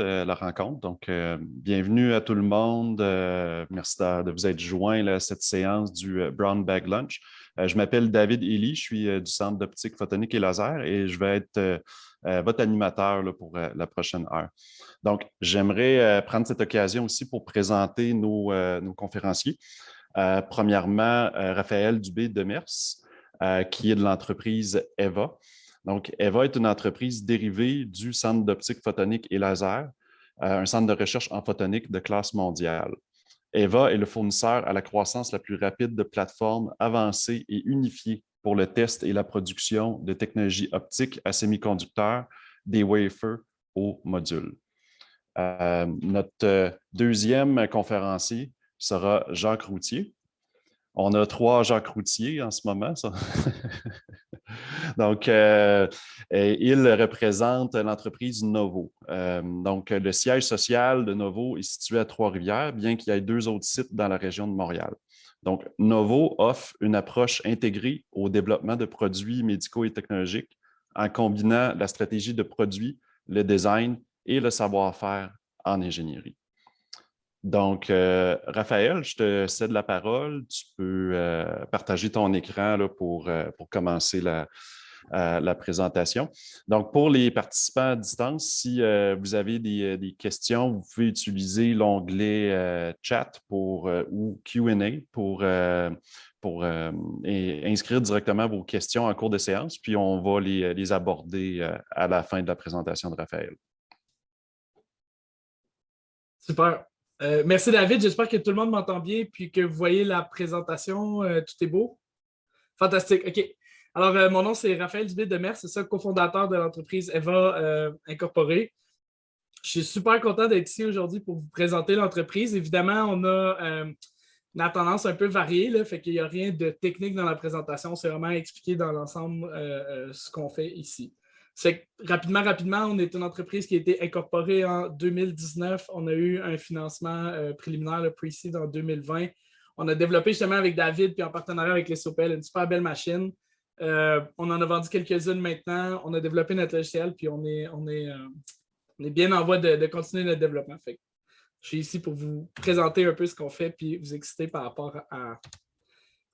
la rencontre. Donc, bienvenue à tout le monde. Merci de vous être joints à cette séance du Brown Bag Lunch. Je m'appelle David Ely, je suis du Centre d'optique photonique et laser et je vais être votre animateur là, pour la prochaine heure. Donc, j'aimerais prendre cette occasion aussi pour présenter nos conférenciers. Premièrement, Raphaël Dubé-Demers, qui est de l'entreprise EVA. Donc, EVA est une entreprise dérivée du Centre d'optique photonique et laser, un centre de recherche en photonique de classe mondiale. EVA est le fournisseur à la croissance la plus rapide de plateformes avancées et unifiées pour le test et la production de technologies optiques à semi-conducteurs, des wafers aux modules. Notre deuxième conférencier sera Jacques Routier. On a 3 Jacques Routier en ce moment. Ça. Donc, il représente l'entreprise Novo. Donc, le siège social de Novo est situé à Trois-Rivières, bien qu'il y ait 2 autres sites dans la région de Montréal. Donc, Novo offre une approche intégrée au développement de produits médicaux et technologiques en combinant la stratégie de produits, le design et le savoir-faire en ingénierie. Donc, Raphaël, je te cède la parole. Tu peux partager ton écran là, pour commencer la présentation. Donc, pour les participants à distance, si vous avez des questions, vous pouvez utiliser l'onglet chat ou Q&A pour inscrire directement vos questions en cours de séance, puis on va les aborder à la fin de la présentation de Raphaël. Super. Merci David, j'espère que tout le monde m'entend bien puis que vous voyez la présentation, tout est beau. Fantastique, OK. Alors, mon nom c'est Raphaël Dubé-Demers, c'est ça, cofondateur de l'entreprise EVA Incorporée. Je suis super content d'être ici aujourd'hui pour vous présenter l'entreprise. Évidemment, on a une tendance un peu variée, là, fait qu'il n'y a rien de technique dans la présentation, c'est vraiment expliquer dans l'ensemble ce qu'on fait ici. C'est rapidement, on est une entreprise qui a été incorporée en 2019. On a eu un financement préliminaire, le pre-seed, en 2020. On a développé justement avec David, puis en partenariat avec les SOPL, une super belle machine. On en a vendu quelques-unes maintenant. On a développé notre logiciel, puis on est bien en voie de continuer notre développement. Fait que je suis ici pour vous présenter un peu ce qu'on fait, puis vous exciter par rapport à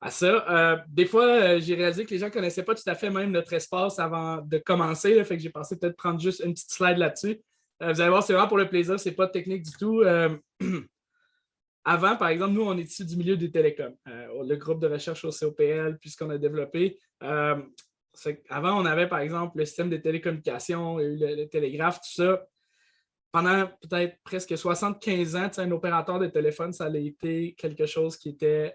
ça. Des fois, j'ai réalisé que les gens ne connaissaient pas tout à fait même notre espace avant de commencer. Là, fait que j'ai pensé peut-être prendre juste une petite slide là-dessus. Vous allez voir, c'est vraiment pour le plaisir, ce n'est pas technique du tout. Avant, par exemple, nous, on est issus du milieu des télécoms. Le groupe de recherche au COPL, puis ce qu'on a développé. Avant, on avait, par exemple, le système de télécommunications, le télégraphe, tout ça. Pendant peut-être presque 75 ans, un opérateur de téléphone, ça a été quelque chose qui était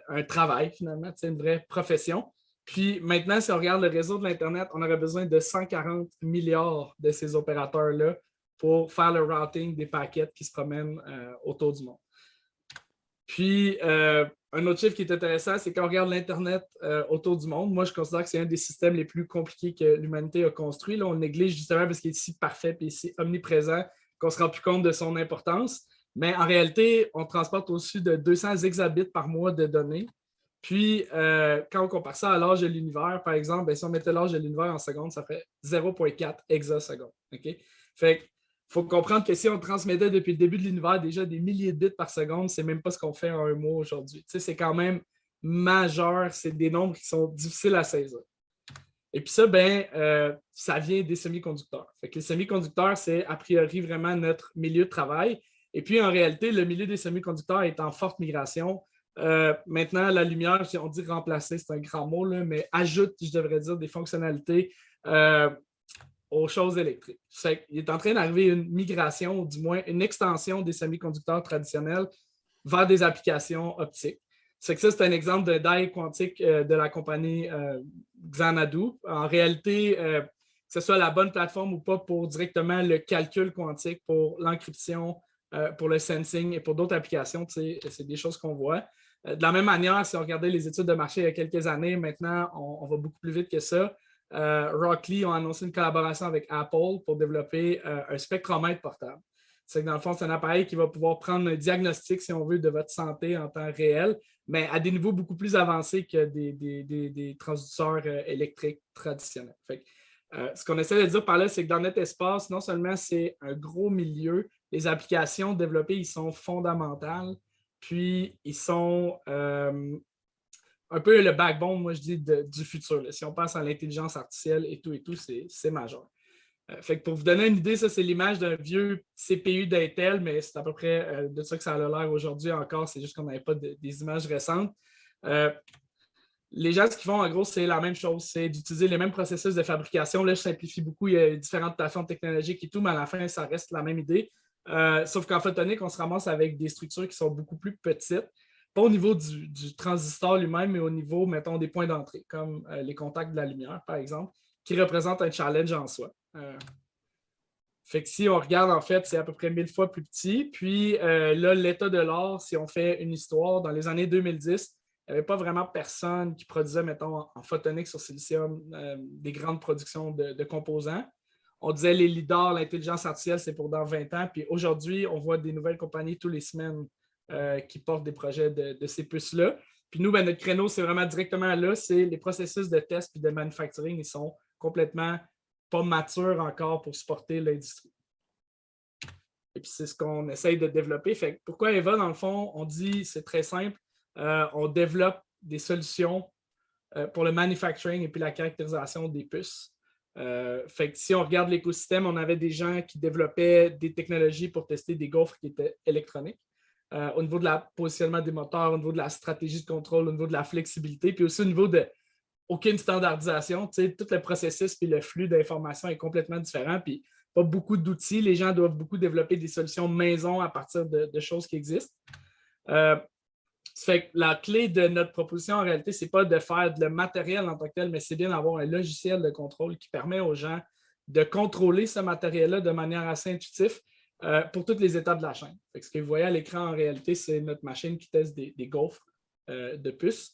un travail, finalement, une vraie profession. Puis maintenant, si on regarde le réseau de l'Internet, on aurait besoin de 140 milliards de ces opérateurs-là pour faire le routing des paquets qui se promènent autour du monde. Puis, un autre chiffre qui est intéressant, c'est quand on regarde l'Internet autour du monde, moi, je considère que c'est un des systèmes les plus compliqués que l'humanité a construit. Là, on le néglige justement parce qu'il est si parfait et si omniprésent qu'on ne se rend plus compte de son importance. Mais en réalité, on transporte au-dessus de 200 exabits par mois de données. Puis, quand on compare ça à l'âge de l'univers, par exemple, si on mettait l'âge de l'univers en secondes, ça fait 0,4 exasecondes. Okay? Fait qu'il faut comprendre que si on transmettait depuis le début de l'univers déjà des milliers de bits par seconde, c'est même pas ce qu'on fait en un mois aujourd'hui. C'est quand même majeur. C'est des nombres qui sont difficiles à saisir. Et puis ça, ça vient des semi-conducteurs. Fait que les semi-conducteurs, c'est a priori vraiment notre milieu de travail. Et puis, en réalité, le milieu des semi-conducteurs est en forte migration. Maintenant, la lumière, on dit remplacer, c'est un grand mot, là, mais ajoute, je devrais dire, des fonctionnalités aux choses électriques. Il est en train d'arriver une migration, ou du moins une extension des semi-conducteurs traditionnels vers des applications optiques. C'est un exemple de die quantique de la compagnie Xanadu. En réalité, que ce soit la bonne plateforme ou pas pour directement le calcul quantique, pour l'encryption, pour le sensing et pour d'autres applications, c'est des choses qu'on voit. De la même manière, si on regardait les études de marché il y a quelques années, maintenant, on va beaucoup plus vite que ça. Rockley ont annoncé une collaboration avec Apple pour développer un spectromètre portable. C'est que dans le fond, c'est un appareil qui va pouvoir prendre un diagnostic, si on veut, de votre santé en temps réel, mais à des niveaux beaucoup plus avancés que des transducteurs électriques traditionnels. Fait que Ce qu'on essaie de dire par là, c'est que dans notre espace, non seulement c'est un gros milieu, les applications développées, ils sont fondamentales, puis ils sont un peu le backbone, moi je dis, du futur. Là. Si on pense à l'intelligence artificielle et tout, c'est majeur. Fait que pour vous donner une idée, ça c'est l'image d'un vieux CPU d'Intel, mais c'est à peu près de ça que ça a l'air aujourd'hui encore, c'est juste qu'on n'avait pas des images récentes. Les gens, ce qu'ils font, en gros, c'est la même chose, c'est d'utiliser les mêmes processus de fabrication. Là, je simplifie beaucoup, il y a différentes plateformes technologiques et tout, mais à la fin, ça reste la même idée. Sauf qu'en photonique, on se ramasse avec des structures qui sont beaucoup plus petites, pas au niveau du transistor lui-même, mais au niveau, mettons, des points d'entrée, comme les contacts de la lumière, par exemple, qui représentent un challenge en soi. Fait que si on regarde, en fait, c'est à peu près 1000 fois plus petit. Puis là, l'état de l'art, si on fait une histoire, dans les années 2010, il n'y avait pas vraiment personne qui produisait, mettons, en photonique sur silicium, des grandes productions de composants. On disait les leaders, l'intelligence artificielle, c'est pour dans 20 ans. Puis aujourd'hui, on voit des nouvelles compagnies tous les semaines qui portent des projets de ces puces-là. Puis nous, ben, notre créneau, c'est vraiment directement là, c'est les processus de test et de manufacturing, ils sont complètement pas matures encore pour supporter l'industrie. Et puis c'est ce qu'on essaye de développer. Fait que pourquoi Eva, dans le fond, on dit, c'est très simple, on développe des solutions pour le manufacturing et puis la caractérisation des puces. Fait que si on regarde l'écosystème, on avait des gens qui développaient des technologies pour tester des gaufres qui étaient électroniques. Au niveau de la positionnement des moteurs, au niveau de la stratégie de contrôle, au niveau de la flexibilité, puis aussi au niveau de aucune standardisation. Tout le processus et le flux d'informations est complètement différent. Puis pas beaucoup d'outils. Les gens doivent beaucoup développer des solutions maison à partir de choses qui existent. Ça fait que la clé de notre proposition, en réalité, ce n'est pas de faire le matériel en tant que tel, mais c'est bien d'avoir un logiciel de contrôle qui permet aux gens de contrôler ce matériel-là de manière assez intuitive pour toutes les étapes de la chaîne. Fait que ce que vous voyez à l'écran, en réalité, c'est notre machine qui teste des gaufres de puces.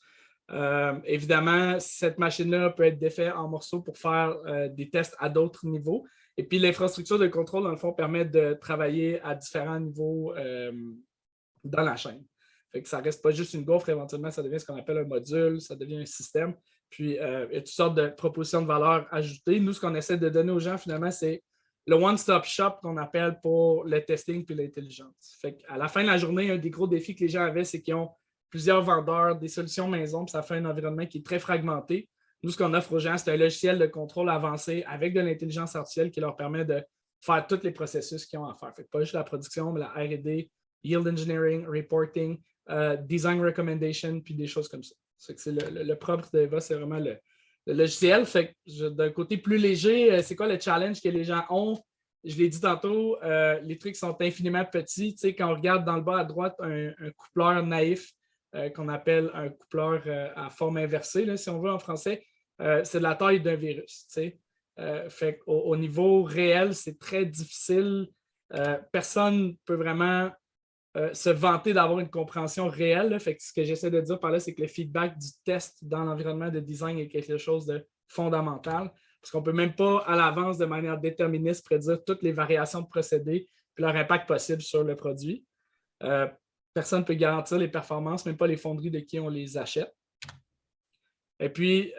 Évidemment, cette machine-là peut être défaite en morceaux pour faire des tests à d'autres niveaux. Et puis, l'infrastructure de contrôle, dans le fond, permet de travailler à différents niveaux dans la chaîne. Fait que ça ne reste pas juste une gaufre, éventuellement, ça devient ce qu'on appelle un module, ça devient un système. Puis, il y a toutes sortes de propositions de valeur ajoutées. Nous, ce qu'on essaie de donner aux gens, finalement, c'est le one-stop shop qu'on appelle pour le testing puis l'intelligence. Fait qu'à la fin de la journée, un des gros défis que les gens avaient, c'est qu'ils ont plusieurs vendeurs, des solutions maison, puis ça fait un environnement qui est très fragmenté. Nous, ce qu'on offre aux gens, c'est un logiciel de contrôle avancé avec de l'intelligence artificielle qui leur permet de faire tous les processus qu'ils ont à faire. Fait que pas juste la production, mais la R&D, yield engineering, reporting, design recommendation, puis des choses comme ça. C'est le propre d'Eva, c'est vraiment le logiciel. Fait que d'un côté plus léger, c'est quoi le challenge que les gens ont? Je l'ai dit tantôt, les trucs sont infiniment petits. Tu sais, quand on regarde dans le bas à droite un coupleur naïf qu'on appelle un coupleur à forme inversée, là, si on veut en français, c'est de la taille d'un virus. Tu sais. Fait au niveau réel, c'est très difficile. Personne ne peut vraiment se vanter d'avoir une compréhension réelle. Là. Fait que ce que j'essaie de dire par là, c'est que le feedback du test dans l'environnement de design est quelque chose de fondamental. Parce qu'on ne peut même pas, à l'avance, de manière déterministe, prédire toutes les variations de procédés et leur impact possible sur le produit. Personne ne peut garantir les performances, même pas les fonderies de qui on les achète. Et puis,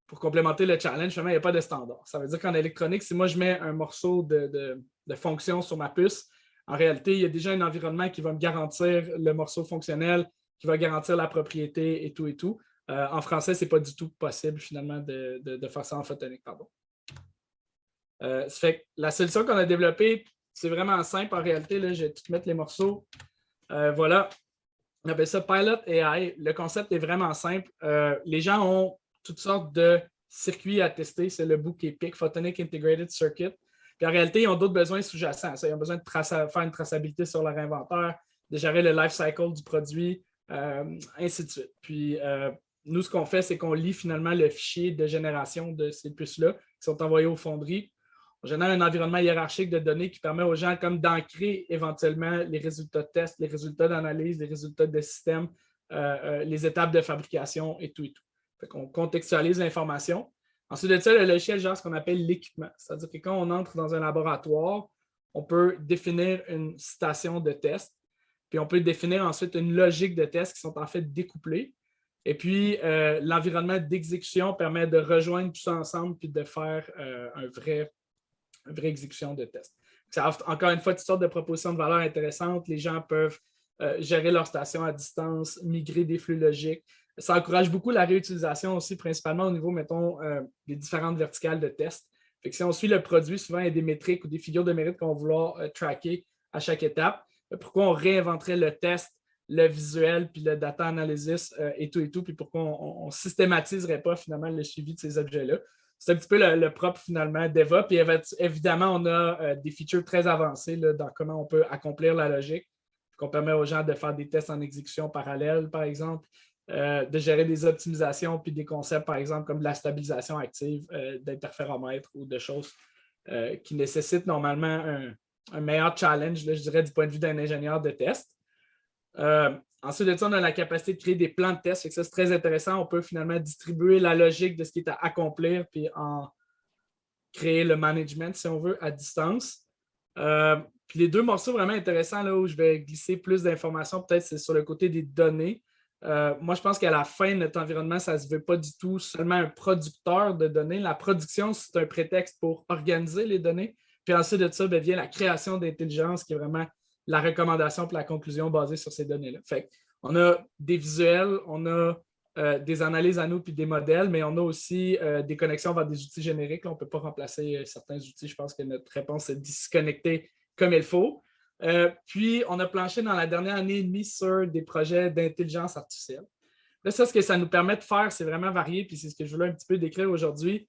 pour complémenter le challenge, il n'y a pas de standard. Ça veut dire qu'en électronique, si moi je mets un morceau de fonction sur ma puce, en réalité, il y a déjà un environnement qui va me garantir le morceau fonctionnel, qui va garantir la propriété et tout. En français, ce n'est pas du tout possible, finalement, de faire ça en photonique. Ça fait que la solution qu'on a développée, c'est vraiment simple. En réalité, là, je vais tout mettre les morceaux. Voilà. On appelle ça Pilot AI. Le concept est vraiment simple. Les gens ont toutes sortes de circuits à tester. C'est le bout qui est PIC, Photonic Integrated Circuit. Puis en réalité, ils ont d'autres besoins sous-jacents. Ils ont besoin de faire une traçabilité sur leur inventaire, de gérer le life cycle du produit, ainsi de suite. Puis nous, ce qu'on fait, c'est qu'on lit finalement le fichier de génération de ces puces-là qui sont envoyées aux fonderies. On génère un environnement hiérarchique de données qui permet aux gens comme d'ancrer éventuellement les résultats de test, les résultats d'analyse, les résultats de système, les étapes de fabrication et tout. Fait qu'on contextualise l'information. Ensuite de ça, le logiciel gère ce qu'on appelle l'équipement. C'est-à-dire que quand on entre dans un laboratoire, on peut définir une station de test, puis on peut définir ensuite une logique de test qui sont en fait découplées. Et puis, l'environnement d'exécution permet de rejoindre tout ça ensemble puis de faire une vraie exécution de test. Ça offre encore une fois toutes sortes de propositions de valeur intéressantes. Les gens peuvent gérer leur station à distance, migrer des flux logiques. Ça encourage beaucoup la réutilisation aussi, principalement au niveau, mettons, des différentes verticales de test. Fait que si on suit le produit, souvent il y a des métriques ou des figures de mérite qu'on va vouloir tracker à chaque étape. Pourquoi on réinventerait le test, le visuel, puis le data analysis et tout, puis pourquoi on ne systématiserait pas finalement le suivi de ces objets-là. C'est un petit peu le propre finalement d'Eva. Puis évidemment, on a des features très avancées là, dans comment on peut accomplir la logique, qu'on permet aux gens de faire des tests en exécution parallèle, par exemple, de gérer des optimisations, puis des concepts, par exemple, comme de la stabilisation active d'interféromètres ou de choses qui nécessitent normalement un meilleur challenge, là, je dirais, du point de vue d'un ingénieur de test. Ensuite de ça, on a la capacité de créer des plans de test. Ça, c'est très intéressant. On peut finalement distribuer la logique de ce qui est à accomplir puis en créer le management, si on veut, à distance. Puis les deux morceaux vraiment intéressants là, où je vais glisser plus d'informations, peut-être c'est sur le côté des données. Moi, je pense qu'à la fin de notre environnement, ça ne se veut pas du tout seulement un producteur de données. La production, c'est un prétexte pour organiser les données. Puis ensuite de ça, vient la création d'intelligence qui est vraiment la recommandation pour la conclusion basée sur ces données-là. Fait on a des visuels, on a des analyses à nous puis des modèles, mais on a aussi des connexions vers des outils génériques. Là, on ne peut pas remplacer certains outils. Je pense que notre réponse est de se connecter comme il faut. Puis, on a planché dans la dernière année et demie sur des projets d'intelligence artificielle. Là, ça, ce que ça nous permet de faire, c'est vraiment varié, puis c'est ce que je voulais un petit peu décrire aujourd'hui.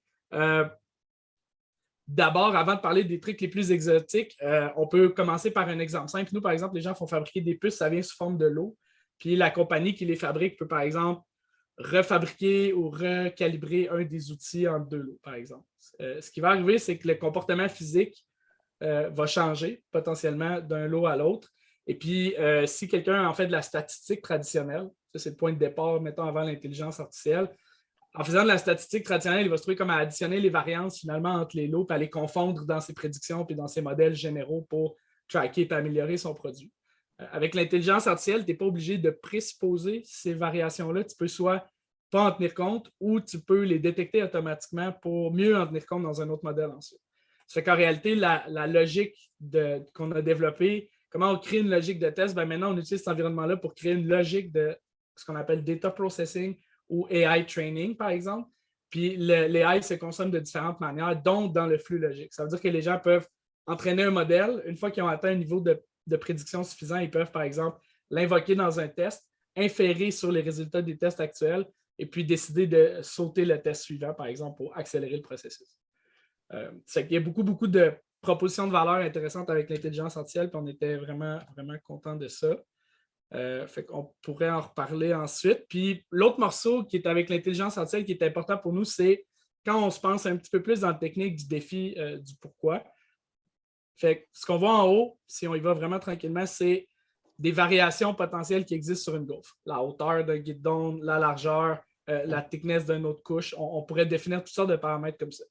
D'abord, avant de parler des trucs les plus exotiques, on peut commencer par un exemple simple. Nous, par exemple, les gens font fabriquer des puces, ça vient sous forme de lot. Puis la compagnie qui les fabrique peut, par exemple, refabriquer ou recalibrer un des outils en deux lots, par exemple. Ce qui va arriver, c'est que le comportement physique va changer potentiellement d'un lot à l'autre. Et puis, si quelqu'un en fait de la statistique traditionnelle, ça c'est le point de départ, mettons, avant l'intelligence artificielle, en faisant de la statistique traditionnelle, il va se trouver comme à additionner les variances finalement entre les lots, puis à les confondre dans ses prédictions puis dans ses modèles généraux pour tracker et améliorer son produit. Avec l'intelligence artificielle, tu n'es pas obligé de présupposer ces variations-là. Tu peux soit pas en tenir compte ou tu peux les détecter automatiquement pour mieux en tenir compte dans un autre modèle ensuite. Ça fait qu'en réalité, la logique qu'on a développée, comment on crée une logique de test, maintenant, on utilise cet environnement-là pour créer une logique de ce qu'on appelle data processing ou AI training, par exemple. Puis l'AI se consomme de différentes manières, dont dans le flux logique. Ça veut dire que les gens peuvent entraîner un modèle. Une fois qu'ils ont atteint un niveau de prédiction suffisant, ils peuvent, par exemple, l'invoquer dans un test, inférer sur les résultats des tests actuels et puis décider de sauter le test suivant, par exemple, pour accélérer le processus. Il y a beaucoup de propositions de valeur intéressantes avec l'intelligence artificielle, puis on était vraiment, vraiment contents de ça. Fait qu'on pourrait en reparler ensuite. Puis l'autre morceau qui est avec l'intelligence artificielle qui est important pour nous, c'est quand on se pense un petit peu plus dans la technique du défi du pourquoi. Fait que ce qu'on voit en haut, si on y va vraiment tranquillement, c'est des variations potentielles qui existent sur une gaufre. La hauteur d'un guidon, la largeur, la thickness d'une autre couche. On pourrait définir toutes sortes de paramètres comme ça.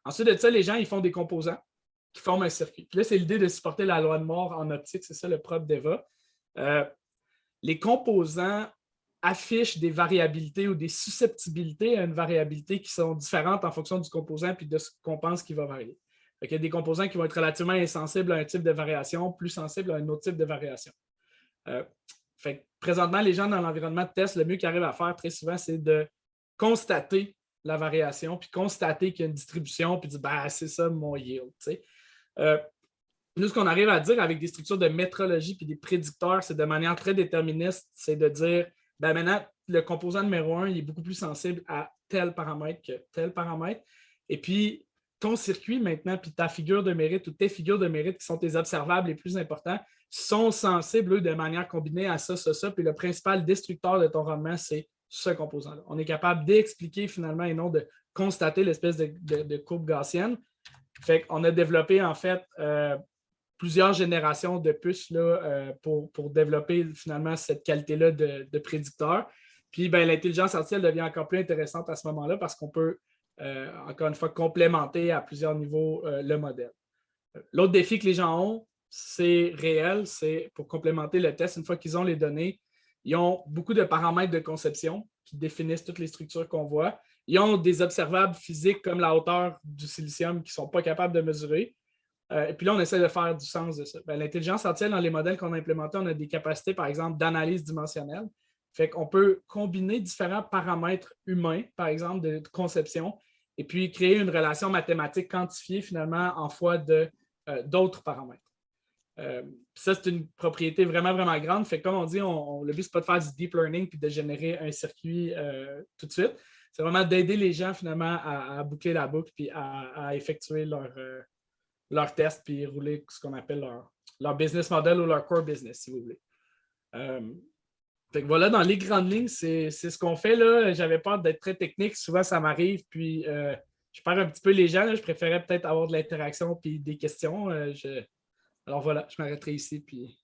Ensuite de ça, les gens, ils font des composants qui forment un circuit. Puis là, c'est l'idée de supporter la loi de Moore en optique. C'est ça le propre d'Eva. Les composants affichent des variabilités ou des susceptibilités à une variabilité qui sont différentes en fonction du composant puis de ce qu'on pense qu'il va varier. Il y a des composants qui vont être relativement insensibles à un type de variation, plus sensibles à un autre type de variation. Présentement, les gens dans l'environnement de test, le mieux qu'ils arrivent à faire très souvent, c'est de constater la variation, puis constater qu'il y a une distribution, puis dire c'est ça mon yield. Nous, ce qu'on arrive à dire avec des structures de métrologie puis des prédicteurs, c'est de manière très déterministe, c'est de dire maintenant, le composant numéro 1 il est beaucoup plus sensible à tel paramètre que tel paramètre. Et puis, ton circuit maintenant, puis ta figure de mérite ou tes figures de mérite qui sont tes observables les plus importants, sont sensibles, eux, de manière combinée à ça. Puis le principal destructeur de ton rendement, c'est ce composant-là. On est capable d'expliquer finalement et non de constater l'espèce de courbe gaussienne. Fait qu'on a développé en fait plusieurs générations de puces là, pour développer finalement cette qualité-là de prédicteur. Puis l'intelligence artificielle devient encore plus intéressante à ce moment-là parce qu'on peut, encore une fois, complémenter à plusieurs niveaux le modèle. L'autre défi que les gens ont, c'est réel, c'est pour complémenter le test, une fois qu'ils ont les données, ils ont beaucoup de paramètres de conception. qui définissent toutes les structures qu'on voit. Ils ont des observables physiques comme la hauteur du silicium qui ne sont pas capables de mesurer. Et puis là, on essaie de faire du sens de ça. L'intelligence artificielle, dans les modèles qu'on a implémentés, on a des capacités, par exemple, d'analyse dimensionnelle. Fait qu'on peut combiner différents paramètres humains, par exemple, de conception, et puis créer une relation mathématique quantifiée, finalement, en fois d'autres paramètres. Ça, c'est une propriété vraiment, vraiment grande. Fait que comme on dit, le but, ce n'est pas de faire du deep learning puis de générer un circuit tout de suite. C'est vraiment d'aider les gens, finalement, à boucler la boucle puis à effectuer leur test puis rouler ce qu'on appelle leur business model ou leur core business, si vous voulez. Fait que voilà, dans les grandes lignes, c'est ce qu'on fait là. J'avais peur d'être très technique. Souvent, ça m'arrive. Puis, je perds un petit peu les gens. Là. Je préférais peut-être avoir de l'interaction puis des questions. Alors voilà, je m'arrêterai ici. Puis...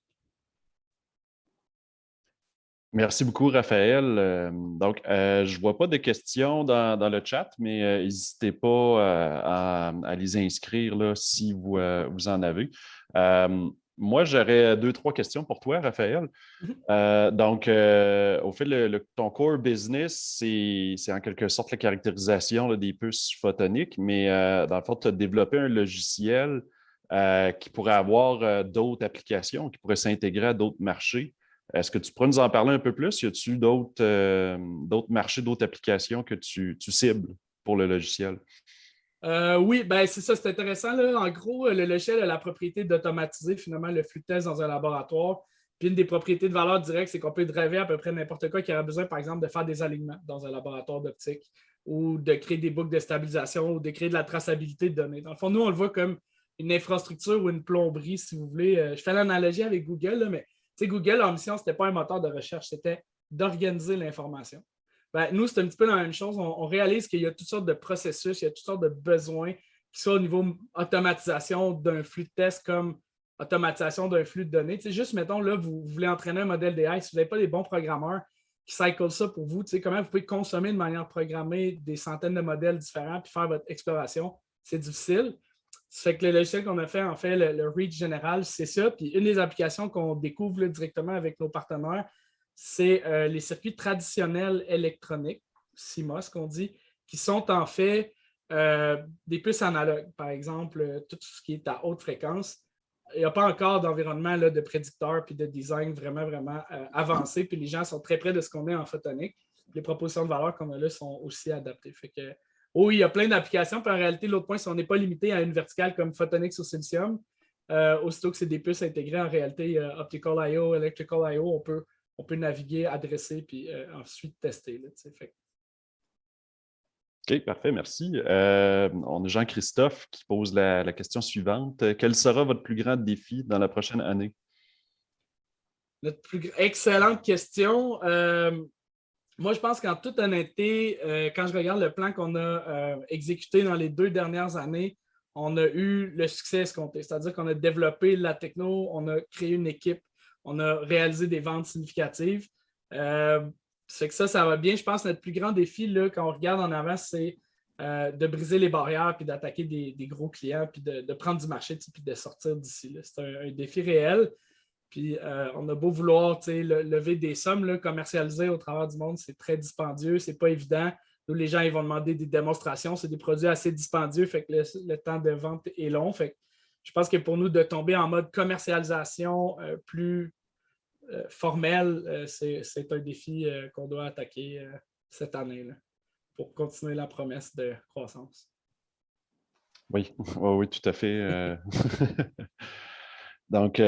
Merci beaucoup, Raphaël. Donc, je ne vois pas de questions dans le chat, mais n'hésitez pas à les inscrire là, si vous en avez. Moi, j'aurais 2-3 questions pour toi, Raphaël. Donc, au fait, ton core business, c'est en quelque sorte la caractérisation là, des puces photoniques, mais dans le fond, tu as développé un logiciel qui pourrait avoir d'autres applications, qui pourrait s'intégrer à d'autres marchés. Est-ce que tu pourrais nous en parler un peu plus? Y a-t-il d'autres marchés, d'autres applications que tu cibles pour le logiciel? Oui, ben c'est ça, c'est intéressant. Là. En gros, le logiciel a la propriété d'automatiser finalement le flux de test dans un laboratoire. Puis une des propriétés de valeur directe, c'est qu'on peut driver à peu près n'importe quoi qui aurait besoin, par exemple, de faire des alignements dans un laboratoire d'optique ou de créer des boucles de stabilisation ou de créer de la traçabilité de données. Dans le fond, nous, on le voit comme une infrastructure ou une plomberie, si vous voulez. Je fais l'analogie avec Google, là, mais Google, en mission, ce n'était pas un moteur de recherche, c'était d'organiser l'information. Ben, nous, c'est un petit peu la même chose. On réalise qu'il y a toutes sortes de processus, il y a toutes sortes de besoins, qui soient au niveau automatisation d'un flux de tests comme automatisation d'un flux de données. Juste, mettons, là, vous voulez entraîner un modèle d'AI, si vous n'avez pas des bons programmeurs qui cyclent ça pour vous, comment vous pouvez consommer de manière programmée des centaines de modèles différents puis faire votre exploration, c'est difficile. Ça fait que le logiciel qu'on a fait, en fait, le Reach général, c'est ça. Puis une des applications qu'on découvre là, directement avec nos partenaires, c'est les circuits traditionnels électroniques, CMOS qu'on dit, qui sont en fait des puces analogues. Par exemple, tout ce qui est à haute fréquence. Il n'y a pas encore d'environnement là, de prédicteurs et de design vraiment, vraiment avancé. Puis les gens sont très près de ce qu'on est en photonique. Les propositions de valeur qu'on a là sont aussi adaptées. Fait que, oui, il y a plein d'applications. Puis en réalité, l'autre point, c'est qu'on n'est pas limité à une verticale comme photonique sur silicium. Aussitôt que c'est des puces intégrées, en réalité, optical I/O, electrical I/O, on peut naviguer, adresser, puis ensuite tester. Là, fait. OK, parfait, merci. On a Jean-Christophe qui pose la question suivante. Quel sera votre plus grand défi dans la prochaine année? Excellente question. Moi, je pense qu'en toute honnêteté, quand je regarde le plan qu'on a exécuté dans les 2 dernières années, on a eu le succès escompté. C'est-à-dire qu'on a développé la techno, on a créé une équipe, on a réalisé des ventes significatives. C'est que ça va bien. Je pense que notre plus grand défi, là, quand on regarde en avant, c'est de briser les barrières puis d'attaquer des gros clients puis de prendre du marché puis de sortir d'ici. C'est un défi réel. Puis on a beau vouloir lever des sommes, là, commercialiser au travers du monde, c'est très dispendieux, c'est pas évident. Nous, les gens ils vont demander des démonstrations, c'est des produits assez dispendieux, fait que le temps de vente est long. Fait que je pense que pour nous, de tomber en mode commercialisation plus formel, c'est un défi qu'on doit attaquer cette année là, pour continuer la promesse de croissance. Oui, oui, tout à fait. Donc,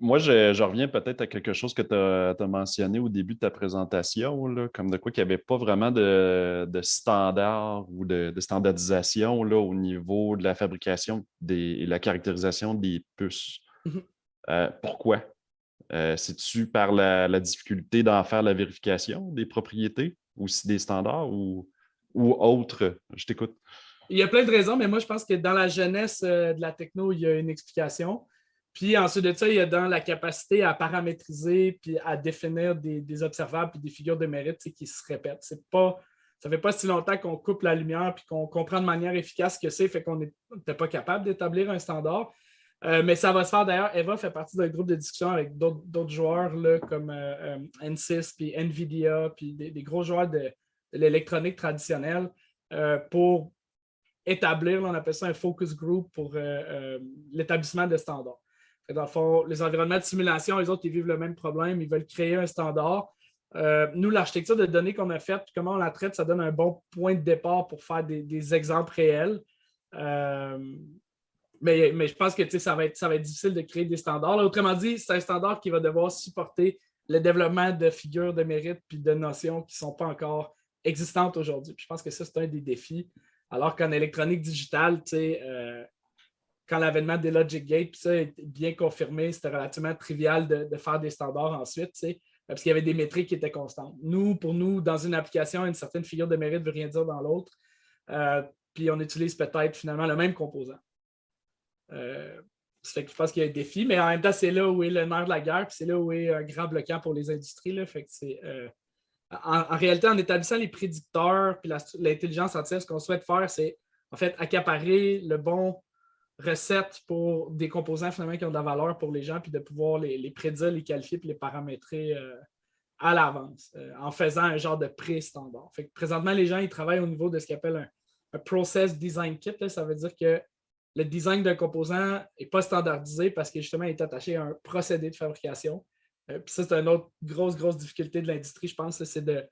moi, je reviens peut-être à quelque chose que tu as mentionné au début de ta présentation, là, comme de quoi qu'il n'y avait pas vraiment de standard ou de standardisation là, au niveau de la fabrication et la caractérisation des puces. Pourquoi? C'est-tu par la difficulté d'en faire la vérification des propriétés ou si des standards ou autre? Je t'écoute. Il y a plein de raisons, mais moi, je pense que dans la jeunesse de la techno, il y a une explication. Puis ensuite de ça, il y a dans la capacité à paramétriser puis à définir des observables puis des figures de mérite qui se répètent. Ça ne fait pas si longtemps qu'on coupe la lumière puis qu'on comprend de manière efficace ce que c'est, fait qu'on n'était pas capable d'établir un standard. Mais ça va se faire d'ailleurs. Eva fait partie d'un groupe de discussion avec d'autres joueurs là, comme Ansys, puis Nvidia, puis des gros joueurs de l'électronique traditionnelle pour établir, là, on appelle ça un focus group pour l'établissement de standards. Dans le fond, les environnements de simulation, les autres, ils vivent le même problème. Ils veulent créer un standard. Nous, l'architecture de données qu'on a faite, puis comment on la traite, ça donne un bon point de départ pour faire des exemples réels. Mais je pense que ça va être difficile de créer des standards. Là, autrement dit, c'est un standard qui va devoir supporter le développement de figures de mérite puis de notions qui ne sont pas encore existantes aujourd'hui. Puis je pense que ça, c'est un des défis. Alors qu'en électronique digitale, quand l'avènement des Logic Gates, puis ça est bien confirmé, c'était relativement trivial de faire des standards ensuite, parce qu'il y avait des métriques qui étaient constantes. Pour nous, dans une application, une certaine figure de mérite ne veut rien dire dans l'autre. Puis on utilise peut-être finalement le même composant. Ça fait que je pense qu'il y a un défi, mais en même temps, c'est là où est le nerf de la guerre, puis c'est là où est un grand bloquant pour les industries. Là, fait que c'est, en réalité, en établissant les prédicteurs puis l'intelligence artificielle, ce qu'on souhaite faire, c'est en fait accaparer le bon recette pour des composants finalement qui ont de la valeur pour les gens, puis de pouvoir les prédire, les qualifier puis les paramétrer à l'avance, en faisant un genre de pré-standard. Fait que présentement, les gens ils travaillent au niveau de ce qu'ils appellent un Process Design Kit. Là. Ça veut dire que le design d'un composant n'est pas standardisé parce qu'il justement est attaché à un procédé de fabrication. Puis ça, c'est une autre grosse difficulté de l'industrie, je pense, c'est de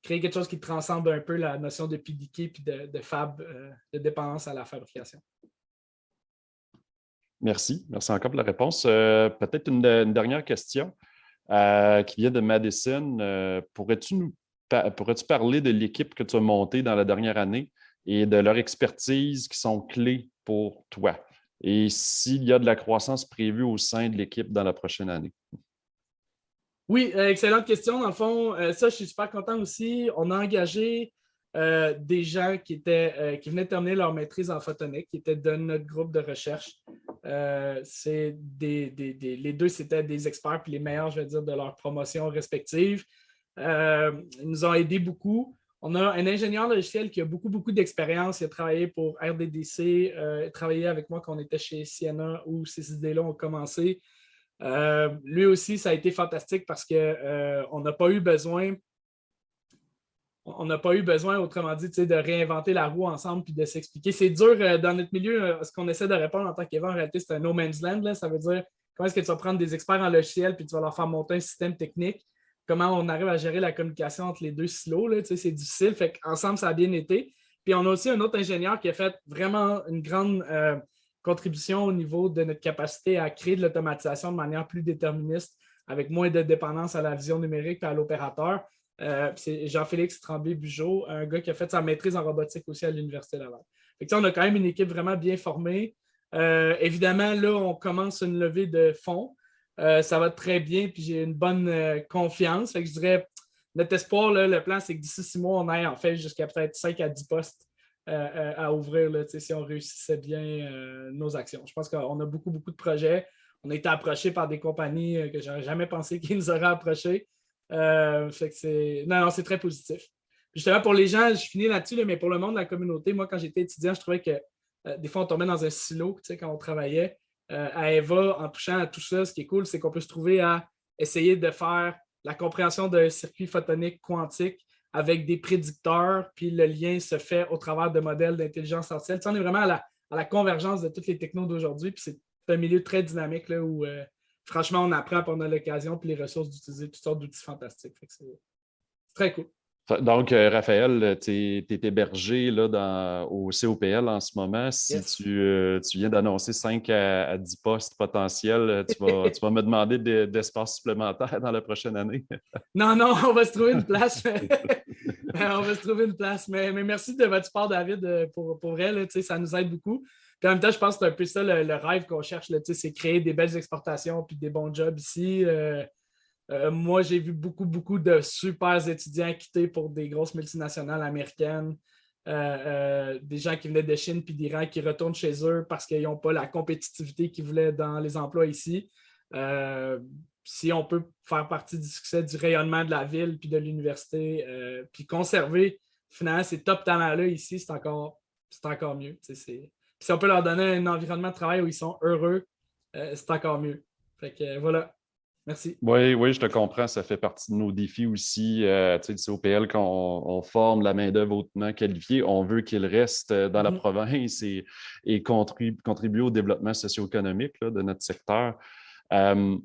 créer quelque chose qui transcende un peu la notion de PDK et de fab, de dépendance à la fabrication. Merci. Merci encore pour la réponse. Peut-être une dernière question qui vient de Madison. Pourrais-tu parler de l'équipe que tu as montée dans la dernière année et de leur expertise qui sont clés pour toi? Et s'il y a de la croissance prévue au sein de l'équipe dans la prochaine année? Oui, excellente question. Dans le fond, ça, je suis super content aussi. On a engagé des gens qui venaient de terminer leur maîtrise en photonique, qui étaient de notre groupe de recherche. Les deux, c'était des experts puis les meilleurs, je vais dire, de leur promotion respective. Ils nous ont aidés beaucoup. On a un ingénieur logiciel qui a beaucoup d'expérience. Il a travaillé pour RDDC, travaillé avec moi quand on était chez Sienna où ces idées-là ont commencé. Lui aussi, ça a été fantastique parce qu'on n'a pas eu besoin, autrement dit, de réinventer la roue ensemble puis de s'expliquer. C'est dur dans notre milieu, ce qu'on essaie de répondre en tant qu'Eva, en réalité, c'est un no man's land. Là. Ça veut dire comment est-ce que tu vas prendre des experts en logiciel puis tu vas leur faire monter un système technique. Comment on arrive à gérer la communication entre les deux silos. Là, c'est difficile. Fait qu'ensemble, ça a bien été. Puis on a aussi un autre ingénieur qui a fait vraiment une grande contribution au niveau de notre capacité à créer de l'automatisation de manière plus déterministe, avec moins de dépendance à la vision numérique et à l'opérateur. C'est Jean-Félix Tremblay-Bugeaud, un gars qui a fait sa maîtrise en robotique aussi à l'Université Laval. On a quand même une équipe vraiment bien formée. Évidemment, là, on commence une levée de fonds. Ça va très bien, puis j'ai une bonne confiance. Fait que je dirais, notre espoir, là, le plan, c'est que d'ici 6 mois, on ait en fait jusqu'à peut-être 5 à 10 postes à ouvrir là, si on réussissait bien nos actions. Je pense qu'on a beaucoup de projets. On a été approchés par des compagnies que je n'aurais jamais pensé qu'ils nous auraient approchés. Fait que c'est très positif. Justement, pour les gens, je finis là-dessus, là, mais pour le monde de la communauté, moi, quand j'étais étudiant, je trouvais que des fois, on tombait dans un silo quand on travaillait. À Eva, en touchant à tout ça, ce qui est cool, c'est qu'on peut se trouver à essayer de faire la compréhension d'un circuit photonique quantique avec des prédicteurs, puis le lien se fait au travers de modèles d'intelligence artificielle. On est vraiment à la convergence de toutes les technos d'aujourd'hui, puis c'est un milieu très dynamique là, où franchement, on apprend pendant l'occasion puis les ressources d'utiliser toutes sortes d'outils fantastiques. C'est très cool. Donc, Raphaël, tu es hébergé là, au COPL en ce moment. Si Yes. tu viens d'annoncer 5 à 10 postes potentiels, tu vas me demander d'espace supplémentaire dans la prochaine année. Non, on va se trouver une place. On va se trouver une place. Mais merci de votre part, David, pour elle. Ça nous aide beaucoup. Puis en même temps, je pense que c'est un peu ça le rêve qu'on cherche. C'est créer des belles exportations puis des bons jobs ici. Moi, j'ai vu beaucoup de super étudiants quitter pour des grosses multinationales américaines, des gens qui venaient de Chine puis d'Iran qui retournent chez eux parce qu'ils n'ont pas la compétitivité qu'ils voulaient dans les emplois ici. Si on peut faire partie du succès du rayonnement de la ville puis de l'université, puis conserver finalement ces top talents-là ici, c'est encore mieux. Si on peut leur donner un environnement de travail où ils sont heureux, c'est encore mieux. Fait que voilà. Merci. Oui, oui, je te comprends. Ça fait partie de nos défis aussi. Tu sais, du COPL, quand on forme la main-d'œuvre hautement qualifiée, on veut qu'il reste dans la province et contribuer au développement socio-économique là, de notre secteur. Euh,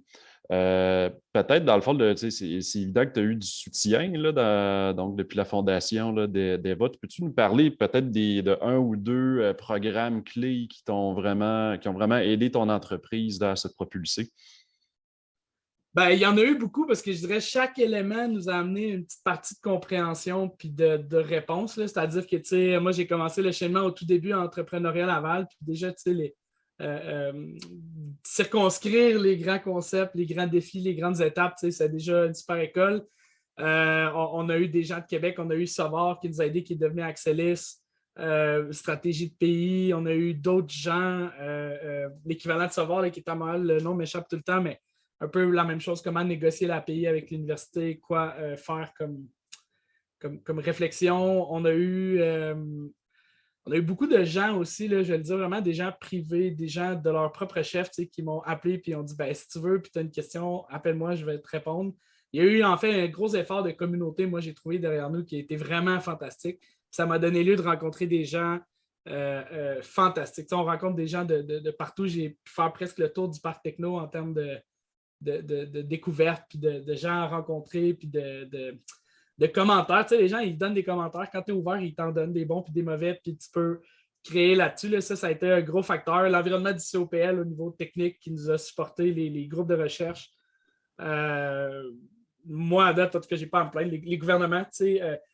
Peut-être, dans le fond, c'est évident que tu as eu du soutien là, donc, depuis la fondation là, des votes. Peux-tu nous parler peut-être de un ou deux programmes clés qui ont vraiment aidé ton entreprise là, à se propulser? Ben, il y en a eu beaucoup parce que je dirais que chaque élément nous a amené une petite partie de compréhension puis de réponse. C'est-à-dire que, tu sais, moi, j'ai commencé le cheminement au tout début entrepreneurial Laval, puis déjà, tu sais, circonscrire les grands concepts, les grands défis, les grandes étapes, tu sais, c'est déjà une super école. On a eu des gens de Québec, on a eu Savoir qui nous a aidés, qui est devenu Axelis, stratégie de pays, on a eu d'autres gens, l'équivalent de Savoir, là, qui est à Montréal, le nom m'échappe tout le temps, mais un peu la même chose, comment négocier l'API avec l'université, quoi faire comme réflexion. On a eu beaucoup de gens aussi, là, je vais le dire vraiment, des gens privés, des gens de leur propre chef qui m'ont appelé et ont dit ben, si tu veux, puis tu as une question, appelle-moi, je vais te répondre. Il y a eu en fait un gros effort de communauté, moi j'ai trouvé derrière nous qui a été vraiment fantastique. Ça m'a donné lieu de rencontrer des gens fantastiques. On rencontre des gens de partout. J'ai pu faire presque le tour du parc techno en termes de découvertes, puis de gens à rencontrer, puis de commentaires. Tu sais, les gens, ils donnent des commentaires. Quand tu es ouvert, ils t'en donnent des bons puis des mauvais, puis tu peux créer là-dessus. Là. Ça a été un gros facteur. L'environnement du COPL au niveau technique qui nous a supporté, les groupes de recherche. Moi, à date, en tout cas, je n'ai pas à me plaindre. Les gouvernements,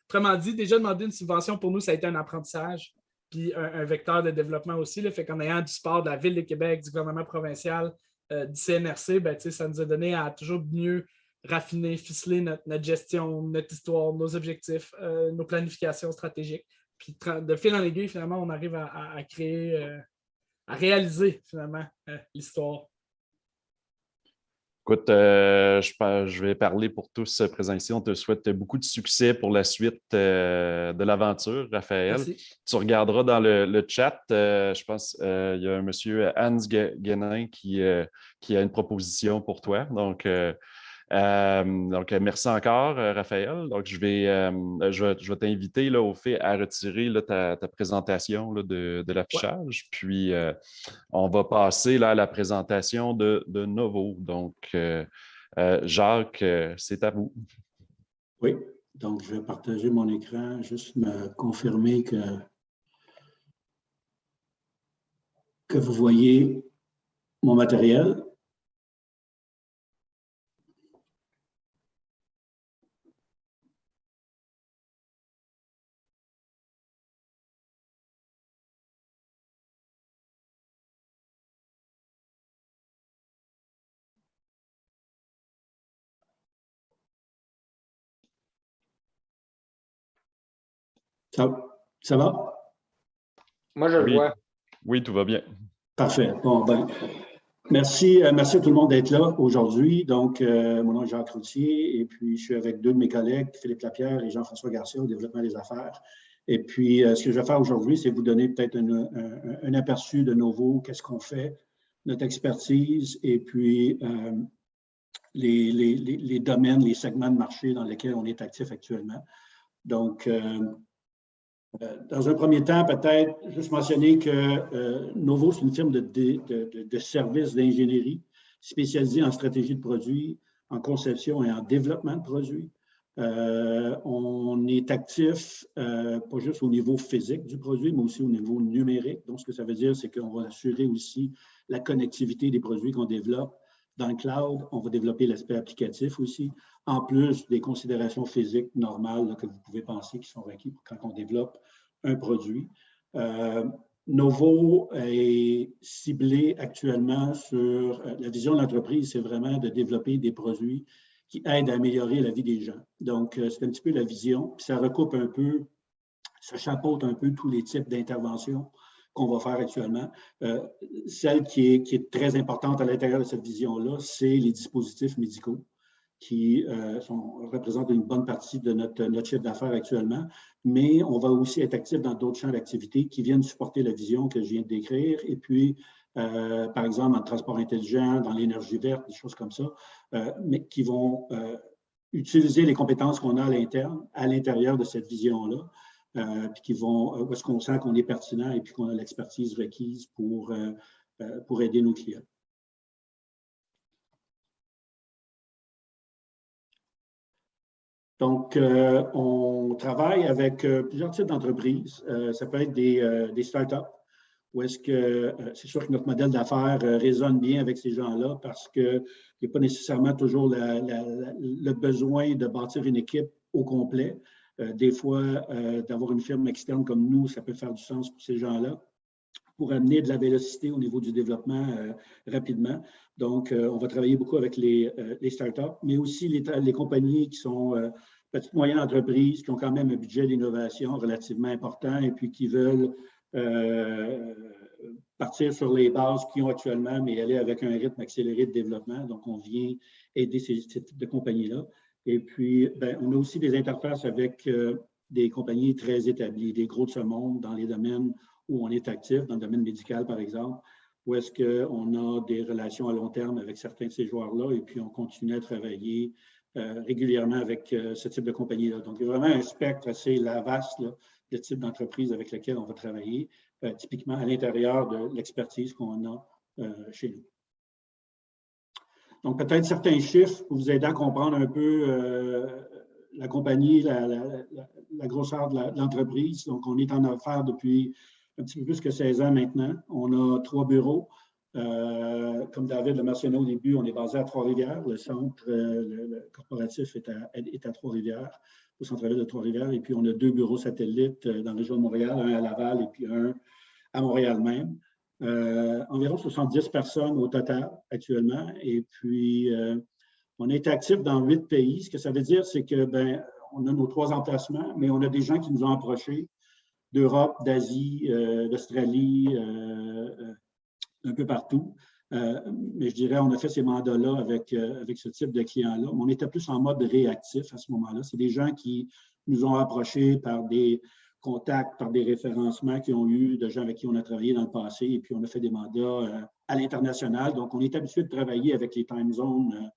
autrement dit, déjà demander une subvention pour nous, ça a été un apprentissage, puis un vecteur de développement aussi. Là, fait qu'en ayant du support de la Ville de Québec, du gouvernement provincial, du CNRC, ben, ça nous a donné à toujours mieux raffiner, ficeler notre gestion, notre histoire, nos objectifs, nos planifications stratégiques. Puis de fil en aiguille, finalement, on arrive à créer, à réaliser finalement l'histoire. Écoute, je vais parler pour tous présents ici. On te souhaite beaucoup de succès pour la suite de l'aventure, Raphaël. Merci. Tu regarderas dans le chat, je pense il y a un monsieur Hans Guénin qui a une proposition pour toi. Donc, merci encore, Raphaël. Donc, je vais t'inviter au fait à retirer là, ta présentation là, de l'affichage. Ouais. Puis, on va passer là, à la présentation de Novo. Donc, Jacques, c'est à vous. Oui, donc je vais partager mon écran, juste me confirmer que vous voyez mon matériel. Ça va? Moi, je le vois. Oui, tout va bien. Parfait. Bon, ben, merci à tout le monde d'être là aujourd'hui. Donc, mon nom est Jacques Routier et puis je suis avec deux de mes collègues, Philippe Lapierre et Jean-François Garcia, au développement des affaires. Et puis, ce que je vais faire aujourd'hui, c'est vous donner peut-être un aperçu de Novo, qu'est-ce qu'on fait, notre expertise et puis les domaines, les segments de marché dans lesquels on est actif actuellement. Donc, dans un premier temps, peut-être juste mentionner que Novo, c'est une firme de services d'ingénierie spécialisée en stratégie de produits, en conception et en développement de produits. On est actif pas juste au niveau physique du produit, mais aussi au niveau numérique. Donc, ce que ça veut dire, c'est qu'on va assurer aussi la connectivité des produits qu'on développe dans le cloud. On va développer l'aspect applicatif aussi, en plus des considérations physiques normales là, que vous pouvez penser qui sont requises quand on développe un produit. Novo est ciblé actuellement sur la vision de l'entreprise, c'est vraiment de développer des produits qui aident à améliorer la vie des gens. Donc, c'est un petit peu la vision, puis ça recoupe un peu, ça chapeaute un peu tous les types d'interventions qu'on va faire actuellement. Celle qui est très importante à l'intérieur de cette vision-là, c'est les dispositifs médicaux qui représentent une bonne partie de notre chiffre d'affaires actuellement, mais on va aussi être actif dans d'autres champs d'activité qui viennent supporter la vision que je viens de décrire et puis par exemple dans le transport intelligent, dans l'énergie verte, des choses comme ça, mais qui vont utiliser les compétences qu'on a à l'intérieur de cette vision-là, puis qui vont, où est-ce qu'on sent qu'on est pertinent et puis qu'on a l'expertise requise pour aider nos clients. Donc, on travaille avec plusieurs types d'entreprises. Ça peut être des startups, où est-ce que c'est sûr que notre modèle d'affaires résonne bien avec ces gens-là parce qu'il n'y a pas nécessairement toujours le besoin de bâtir une équipe au complet. Des fois, d'avoir une firme externe comme nous, ça peut faire du sens pour ces gens-là, pour amener de la vélocité au niveau du développement rapidement. Donc, on va travailler beaucoup avec les startups, mais aussi les compagnies qui sont petites, moyennes entreprises, qui ont quand même un budget d'innovation relativement important et puis qui veulent partir sur les bases qu'ils ont actuellement, mais aller avec un rythme accéléré de développement. Donc, on vient aider ces types de compagnies-là. Et puis, on a aussi des interfaces avec des compagnies très établies, des gros de ce monde dans les domaines où on est actif, dans le domaine médical, par exemple, où est-ce qu'on a des relations à long terme avec certains de ces joueurs-là et puis on continue à travailler régulièrement avec ce type de compagnie-là. Donc, il y a vraiment un spectre assez vaste là, de types d'entreprises avec lesquelles on va travailler, typiquement à l'intérieur de l'expertise qu'on a chez nous. Donc, peut-être certains chiffres pour vous aider à comprendre un peu la compagnie, la grosseur de l'entreprise. Donc, on est en affaires depuis un petit peu plus que 16 ans maintenant. On a 3 bureaux. Comme David l'a mentionné au début, on est basé à Trois-Rivières. Le centre le corporatif est à Trois-Rivières, au centre-ville de Trois-Rivières. Et puis, on a 2 bureaux satellites dans la région de Montréal, un à Laval et puis un à Montréal même. Environ 70 personnes au total actuellement. Et puis, on est actif dans 8 pays. Ce que ça veut dire, c'est que on a nos 3 emplacements, mais on a des gens qui nous ont approchés d'Europe, d'Asie, d'Australie, un peu partout. Mais je dirais, on a fait ces mandats-là avec ce type de clients-là. On était plus en mode réactif à ce moment-là. C'est des gens qui nous ont approchés par des contacts, par des référencements qu'ils ont eu de gens avec qui on a travaillé dans le passé. Et puis, on a fait des mandats à l'international. Donc, on est habitué de travailler avec les time zones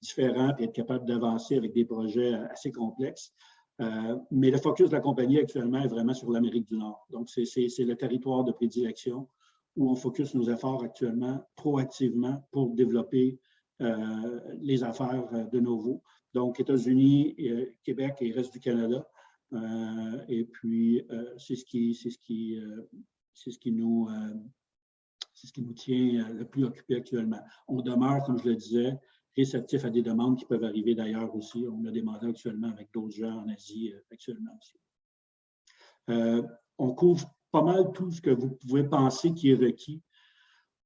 différents et être capable d'avancer avec des projets assez complexes. Mais le focus de la compagnie actuellement est vraiment sur l'Amérique du Nord. Donc, c'est le territoire de prédilection où on focus nos efforts actuellement proactivement pour développer les affaires de Novo. Donc, États-Unis, Québec et le reste du Canada. Et puis, c'est ce qui nous tient le plus occupé actuellement. On demeure, comme je le disais, réceptif à des demandes qui peuvent arriver d'ailleurs aussi. On a des mandats actuellement avec d'autres gens en Asie actuellement aussi. On couvre pas mal tout ce que vous pouvez penser qui est requis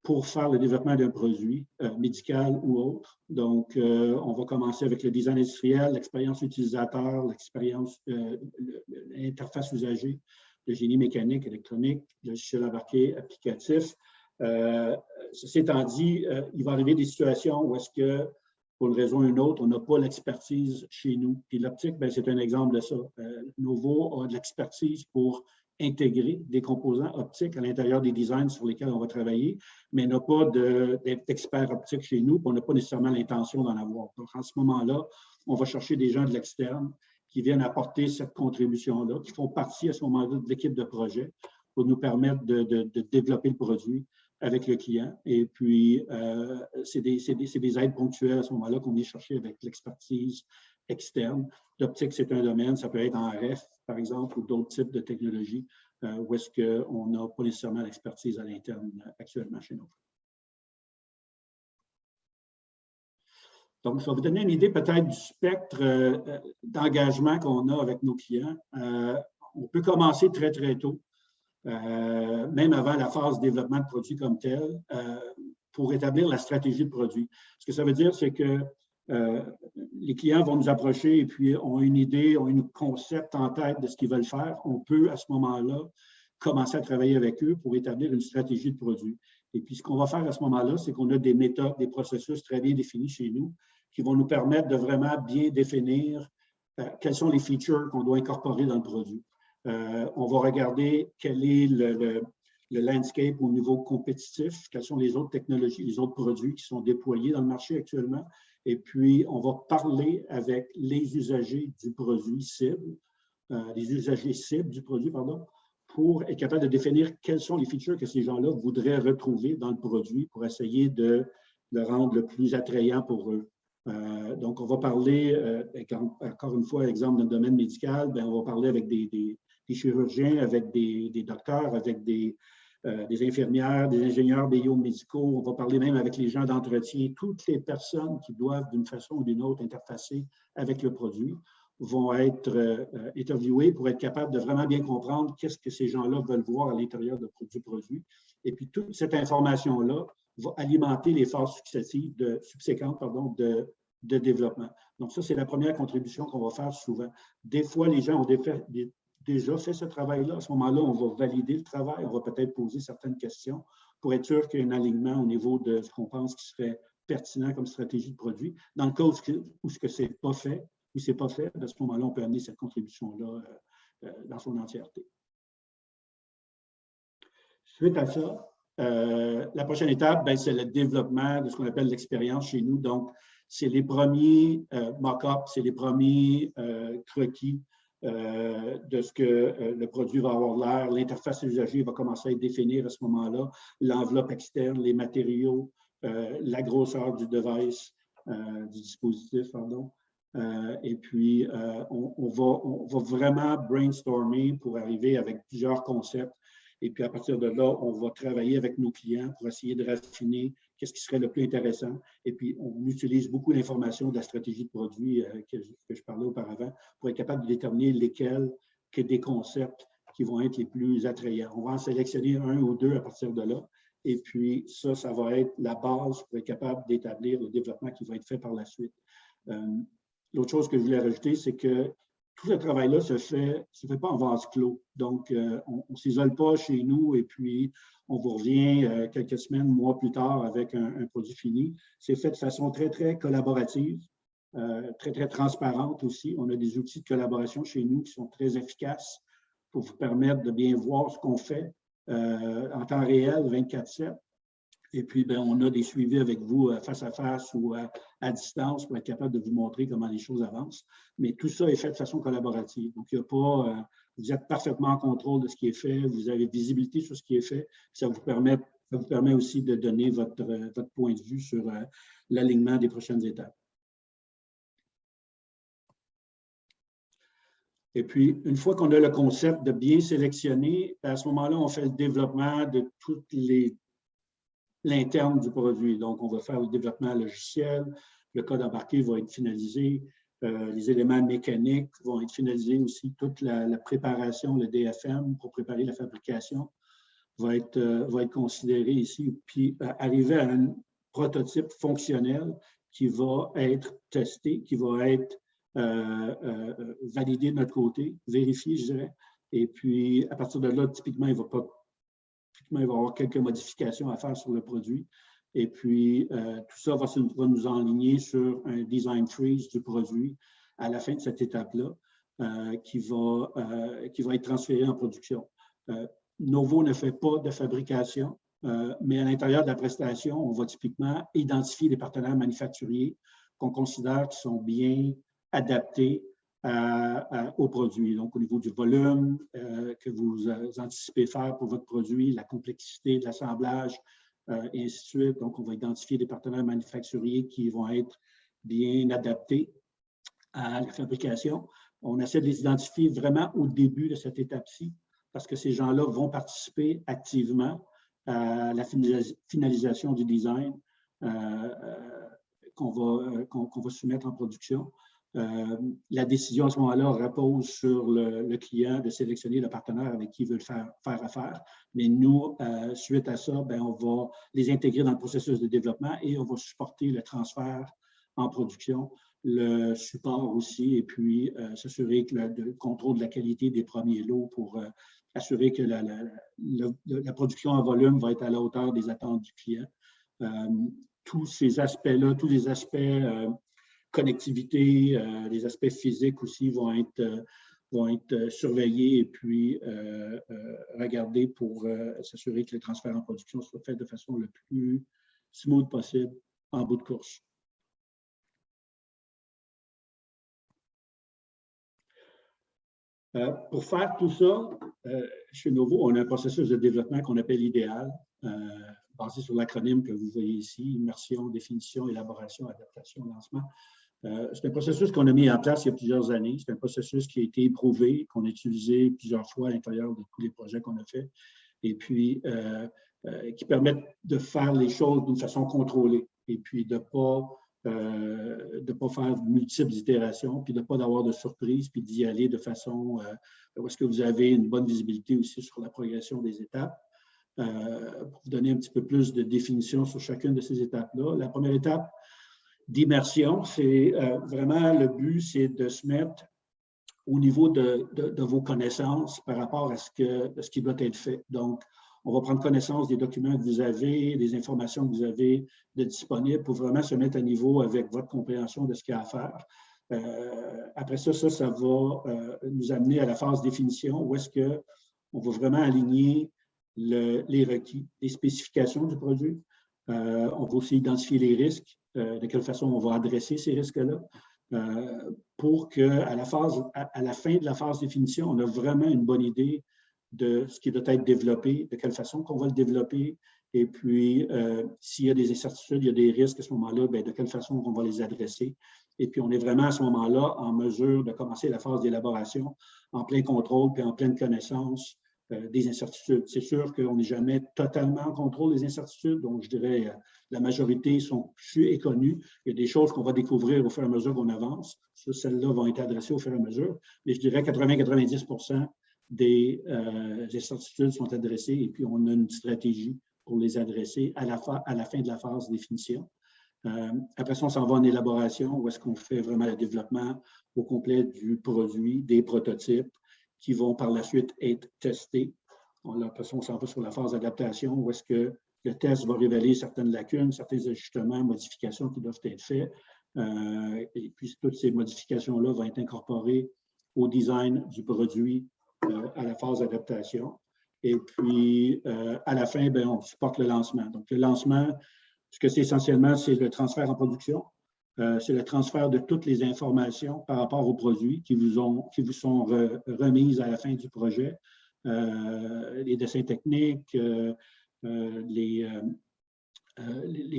pour faire le développement d'un produit médical ou autre. Donc, on va commencer avec le design industriel, l'expérience utilisateur, l'expérience, l'interface usagée, le génie mécanique, électronique, logiciel embarqué, applicatif. Ceci étant dit, il va arriver des situations où est-ce que, pour une raison ou une autre, on n'a pas l'expertise chez nous. Puis l'optique, c'est un exemple de ça. Novo a de l'expertise pour intégrer des composants optiques à l'intérieur des designs sur lesquels on va travailler, mais n'a pas d'experts optiques chez nous, puis on n'a pas nécessairement l'intention d'en avoir. Donc, en ce moment-là, on va chercher des gens de l'externe qui viennent apporter cette contribution-là, qui font partie à ce moment-là de l'équipe de projet pour nous permettre de développer le produit avec le client. Et puis, c'est des aides ponctuelles à ce moment-là qu'on vient chercher avec l'expertise externe. L'optique, c'est un domaine, ça peut être en RF, par exemple, ou d'autres types de technologies où est-ce qu'on n'a pas nécessairement l'expertise à l'interne actuellement chez nous. Donc, je vais vous donner une idée peut-être du spectre d'engagement qu'on a avec nos clients. On peut commencer très, très tôt. Même avant la phase de développement de produits comme tel, pour établir la stratégie de produit. Ce que ça veut dire, c'est que les clients vont nous approcher et puis ont une idée, ont un concept en tête de ce qu'ils veulent faire. On peut, à ce moment-là, commencer à travailler avec eux pour établir une stratégie de produit. Et puis, ce qu'on va faire à ce moment-là, c'est qu'on a des méthodes, des processus très bien définis chez nous qui vont nous permettre de vraiment bien définir quelles sont les features qu'on doit incorporer dans le produit. On va regarder quel est le landscape au niveau compétitif, quelles sont les autres technologies, les autres produits qui sont déployés dans le marché actuellement. Et puis, on va parler avec les usagers du produit cible, les usagers cibles du produit, pardon, pour être capable de définir quelles sont les features que ces gens-là voudraient retrouver dans le produit pour essayer de le rendre le plus attrayant pour eux. Donc, on va parler, encore une fois, exemple dans le domaine médical, bien, on va parler avec des chirurgiens, avec des docteurs, avec des infirmières, des ingénieurs biomédicaux. On va parler même avec les gens d'entretien. Toutes les personnes qui doivent, d'une façon ou d'une autre, interfacer avec le produit vont être interviewées pour être capables de vraiment bien comprendre qu'est-ce que ces gens-là veulent voir à l'intérieur du produit. Et puis, toute cette information-là va alimenter les phases subséquentes de développement. Donc, ça, c'est la première contribution qu'on va faire souvent. Des fois, les gens ont déjà fait ce travail-là. À ce moment-là, on va valider le travail, on va peut-être poser certaines questions pour être sûr qu'il y a un alignement au niveau de ce qu'on pense qui serait pertinent comme stratégie de produit. Dans le cas où ce que c'est pas fait, ou c'est pas fait, à ce moment-là, on peut amener cette contribution-là dans son entièreté. Suite à ça, la prochaine étape, c'est le développement de ce qu'on appelle l'expérience chez nous. Donc, c'est les premiers mock-ups, c'est les premiers croquis de ce que le produit va avoir l'air. L'interface usager va commencer à être définie à ce moment-là, l'enveloppe externe, les matériaux, la grosseur du device, du dispositif, pardon. Et puis, on va vraiment brainstormer pour arriver avec plusieurs concepts. Et puis, à partir de là, on va travailler avec nos clients pour essayer de raffiner qu'est-ce qui serait le plus intéressant. Et puis, on utilise beaucoup d'informations de la stratégie de produit que je parlais auparavant pour être capable de déterminer lesquels que des concepts qui vont être les plus attrayants. On va en sélectionner un ou deux à partir de là. Et puis, ça va être la base pour être capable d'établir le développement qui va être fait par la suite. L'autre chose que je voulais rajouter, c'est que tout ce travail-là se fait pas en vase clos. Donc, on ne s'isole pas chez nous et puis on vous revient quelques semaines, mois plus tard avec un produit fini. C'est fait de façon très, très collaborative, très, très transparente aussi. On a des outils de collaboration chez nous qui sont très efficaces pour vous permettre de bien voir ce qu'on fait en temps réel, 24/7. Et puis, on a des suivis avec vous face à face ou à distance pour être capable de vous montrer comment les choses avancent. Mais tout ça est fait de façon collaborative. Donc, il n'y a pas, vous êtes parfaitement en contrôle de ce qui est fait, vous avez visibilité sur ce qui est fait. Ça vous permet aussi de donner votre point de vue sur l'alignement des prochaines étapes. Et puis, une fois qu'on a le concept de bien sélectionner, à ce moment-là, on fait le développement de toutes l'interne du produit. Donc, on va faire le développement logiciel, le code embarqué va être finalisé, les éléments mécaniques vont être finalisés aussi, toute la préparation, le DFM pour préparer la fabrication va être considéré ici, puis arriver à un prototype fonctionnel qui va être testé, qui va être validé de notre côté, vérifié, je dirais. Et puis, à partir de là, typiquement, il va y avoir quelques modifications à faire sur le produit. Et puis, tout ça va nous enligner sur un design freeze du produit à la fin de cette étape-là qui va être transféré en production. Novo ne fait pas de fabrication, mais à l'intérieur de la prestation, on va typiquement identifier des partenaires manufacturiers qu'on considère qui sont bien adaptés au produit. Donc, au niveau du volume que vous anticipez faire pour votre produit, la complexité de l'assemblage, et ainsi de suite. Donc, on va identifier des partenaires manufacturiers qui vont être bien adaptés à la fabrication. On essaie de les identifier vraiment au début de cette étape-ci parce que ces gens-là vont participer activement à la finalisation du design qu'on va soumettre en production. La décision à ce moment-là repose sur le client de sélectionner le partenaire avec qui il veut faire affaire. Mais nous, suite à ça, on va les intégrer dans le processus de développement et on va supporter le transfert en production, le support aussi, et puis s'assurer que le contrôle de la qualité des premiers lots pour assurer que la production en volume va être à la hauteur des attentes du client. Tous ces aspects-là, tous les aspects connectivité, les aspects physiques aussi vont être vont être surveillés et puis regardés pour s'assurer que les transferts en production soient faits de façon le plus smooth possible en bout de course. Pour faire tout ça, chez Novo, on a un processus de développement qu'on appelle idéal, basé sur l'acronyme que vous voyez ici, immersion, définition, élaboration, adaptation, lancement. C'est un processus qu'on a mis en place il y a plusieurs années. C'est un processus qui a été éprouvé, qu'on a utilisé plusieurs fois à l'intérieur de tous les projets qu'on a faits, et puis qui permettent de faire les choses d'une façon contrôlée, et puis de ne pas faire multiples itérations, puis de ne pas avoir de surprise, puis d'y aller de façon où est-ce que vous avez une bonne visibilité aussi sur la progression des étapes. Pour vous donner un petit peu plus de définition sur chacune de ces étapes-là. La première étape d'immersion, c'est vraiment le but, c'est de se mettre au niveau de vos connaissances par rapport à ce qui doit être fait. Donc, on va prendre connaissance des documents que vous avez, des informations que vous avez de disponibles pour vraiment se mettre à niveau avec votre compréhension de ce qu'il y a à faire. Après ça va nous amener à la phase définition où est-ce qu'on va vraiment aligner les requis, les spécifications du produit. On va aussi identifier les risques, de quelle façon on va adresser ces risques-là, pour qu'à la fin de la phase définition, on a vraiment une bonne idée de ce qui doit être développé, de quelle façon qu'on va le développer, et puis s'il y a des incertitudes, il y a des risques à ce moment-là, de quelle façon on va les adresser. Et puis on est vraiment à ce moment-là en mesure de commencer la phase d'élaboration en plein contrôle puis en pleine connaissance des incertitudes. C'est sûr qu'on n'est jamais totalement en contrôle des incertitudes, donc je dirais la majorité sont sues et connues. Il y a des choses qu'on va découvrir au fur et à mesure qu'on avance. Celles-là vont être adressées au fur et à mesure, mais je dirais 80-90% des incertitudes sont adressées et puis on a une stratégie pour les adresser à la fin de la phase définition. Après ça, on s'en va en élaboration où est-ce qu'on fait vraiment le développement au complet du produit, des prototypes qui vont par la suite être testés. Après ça, on s'en va sur la phase d'adaptation où est-ce que le test va révéler certaines lacunes, certains ajustements, modifications qui doivent être faits. Et puis, toutes ces modifications-là vont être incorporées au design du produit à la phase d'adaptation. Et puis, à la fin, on supporte le lancement. Donc, le lancement, ce que c'est essentiellement, c'est le transfert en production. C'est le transfert de toutes les informations par rapport aux produits qui vous sont remises à la fin du projet. Les dessins techniques, les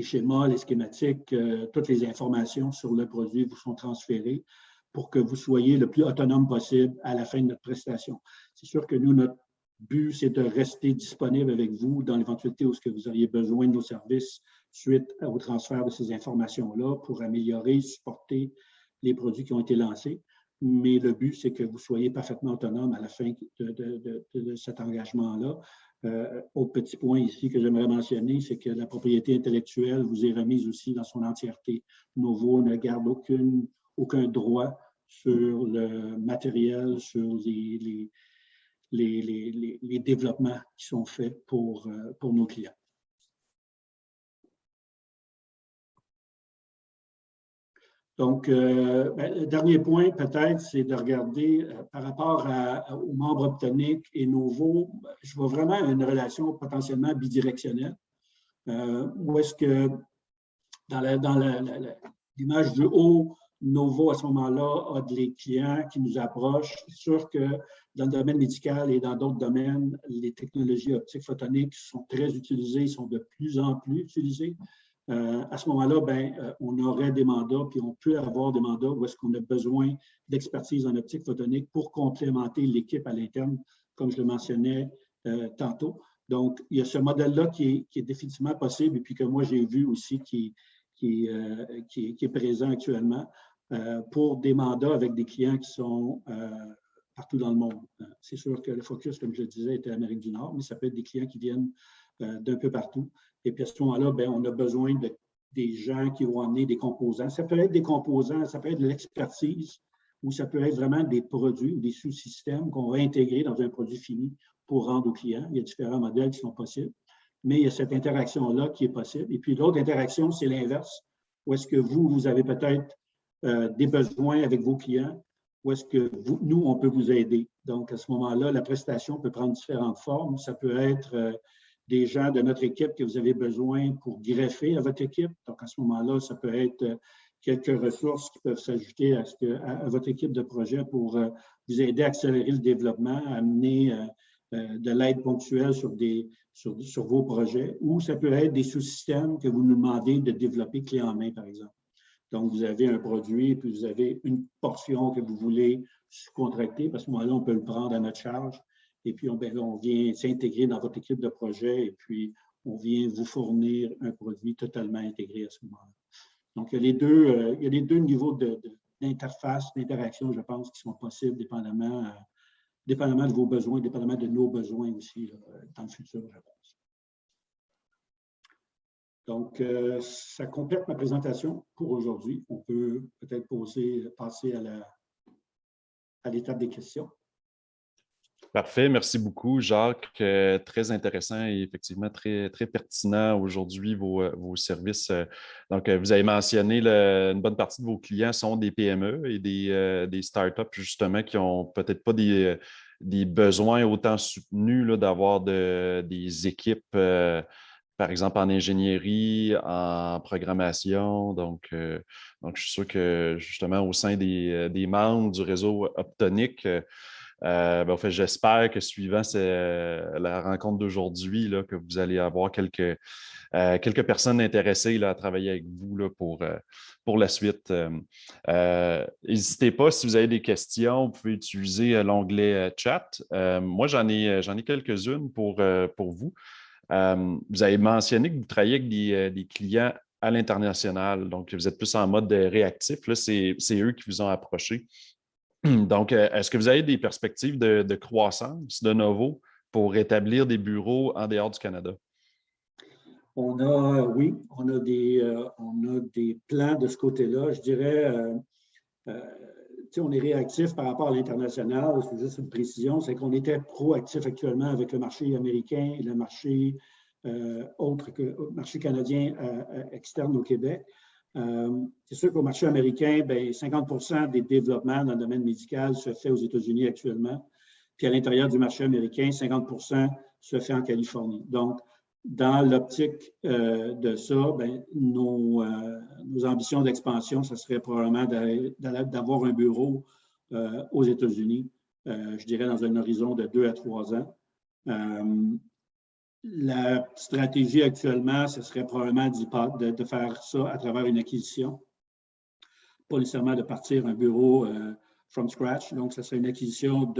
schémas, les schématiques, toutes les informations sur le produit vous sont transférées pour que vous soyez le plus autonome possible à la fin de notre prestation. C'est sûr que nous, notre but, c'est de rester disponible avec vous dans l'éventualité où vous auriez besoin de nos services suite au transfert de ces informations-là pour améliorer, supporter les produits qui ont été lancés. Mais le but, c'est que vous soyez parfaitement autonome à la fin de cet engagement-là. Autre petit point ici que j'aimerais mentionner, c'est que la propriété intellectuelle vous est remise aussi dans son entièreté. Novo ne garde aucun droit sur le matériel, sur les développements qui sont faits pour nos clients. Donc, le dernier point, peut-être, c'est de regarder par rapport aux membres Optonic et Novo, je vois vraiment une relation potentiellement bidirectionnelle. Où est-ce que, dans l'image du haut, Novo, à ce moment-là, a des clients qui nous approchent. C'est sûr que dans le domaine médical et dans d'autres domaines, les technologies optiques photoniques sont très utilisées, sont de plus en plus utilisées. À ce moment-là, on aurait des mandats, puis on peut avoir des mandats où est-ce qu'on a besoin d'expertise en optique photonique pour complémenter l'équipe à l'interne, comme je le mentionnais tantôt. Donc, il y a ce modèle-là qui est définitivement possible et puis que moi, j'ai vu aussi qui est présent actuellement pour des mandats avec des clients qui sont partout dans le monde. C'est sûr que le focus, comme je le disais, était l'Amérique du Nord, mais ça peut être des clients qui viennent d'un peu partout. Et puis à ce moment-là, on a besoin des gens qui vont amener des composants. Ça peut être des composants, ça peut être de l'expertise, ou ça peut être vraiment des produits ou des sous-systèmes qu'on va intégrer dans un produit fini pour rendre aux clients. Il y a différents modèles qui sont possibles, mais il y a cette interaction-là qui est possible. Et puis l'autre interaction, c'est l'inverse, où est-ce que vous avez peut-être des besoins avec vos clients où est-ce que nous, on peut vous aider. Donc, à ce moment-là, la prestation peut prendre différentes formes. Ça peut être des gens de notre équipe que vous avez besoin pour greffer à votre équipe. Donc, à ce moment-là, ça peut être quelques ressources qui peuvent s'ajouter à votre équipe de projet pour vous aider à accélérer le développement, à amener de l'aide ponctuelle sur vos projets. Ou ça peut être des sous-systèmes que vous nous demandez de développer clé en main, par exemple. Donc, vous avez un produit et puis vous avez une portion que vous voulez sous-contracter. À ce moment-là, on peut le prendre à notre charge. Et puis, on vient s'intégrer dans votre équipe de projet et puis on vient vous fournir un produit totalement intégré à ce moment-là. Donc, il y a les deux niveaux d'interface, d'interaction, je pense, qui sont possibles dépendamment de vos besoins, dépendamment de nos besoins aussi là, dans le futur, je pense. Donc, ça complète ma présentation pour aujourd'hui. On peut peut-être passer à l'étape des questions. Parfait, merci beaucoup, Jacques. Très intéressant et effectivement très, très pertinent aujourd'hui vos services. Donc, vous avez mentionné une bonne partie de vos clients sont des PME et des startups, justement, qui n'ont peut-être pas des besoins autant soutenus d'avoir des équipes, par exemple en ingénierie, en programmation. Donc, je suis sûr que justement, au sein des membres du réseau Optonic, en fait, j'espère que suivant la rencontre d'aujourd'hui, que vous allez avoir quelques personnes intéressées là, à travailler avec vous là, pour la suite. N'hésitez pas, si vous avez des questions, vous pouvez utiliser l'onglet chat. Moi, j'en ai quelques-unes pour vous. Vous avez mentionné que vous travaillez avec des clients à l'international, donc vous êtes plus en mode réactif. Là, c'est eux qui vous ont approché. Donc, est-ce que vous avez des perspectives de croissance de Novo pour établir des bureaux en dehors du Canada? Oui, on a des plans de ce côté-là. Je dirais, on est réactif par rapport à l'international. C'est juste une précision, c'est qu'on était proactif actuellement avec le marché américain et le marché autre que le marché canadien externe au Québec. C'est sûr qu'au marché américain, 50% des développements dans le domaine médical se fait aux États-Unis actuellement. Puis à l'intérieur du marché américain, 50% se fait en Californie. Donc, dans l'optique de ça, nos ambitions d'expansion, ce serait probablement d'avoir un bureau aux États-Unis, je dirais dans un horizon de 2 à 3 ans. La stratégie actuellement, ce serait probablement de faire ça à travers une acquisition, pas nécessairement de partir un bureau from scratch. Donc, ce serait une acquisition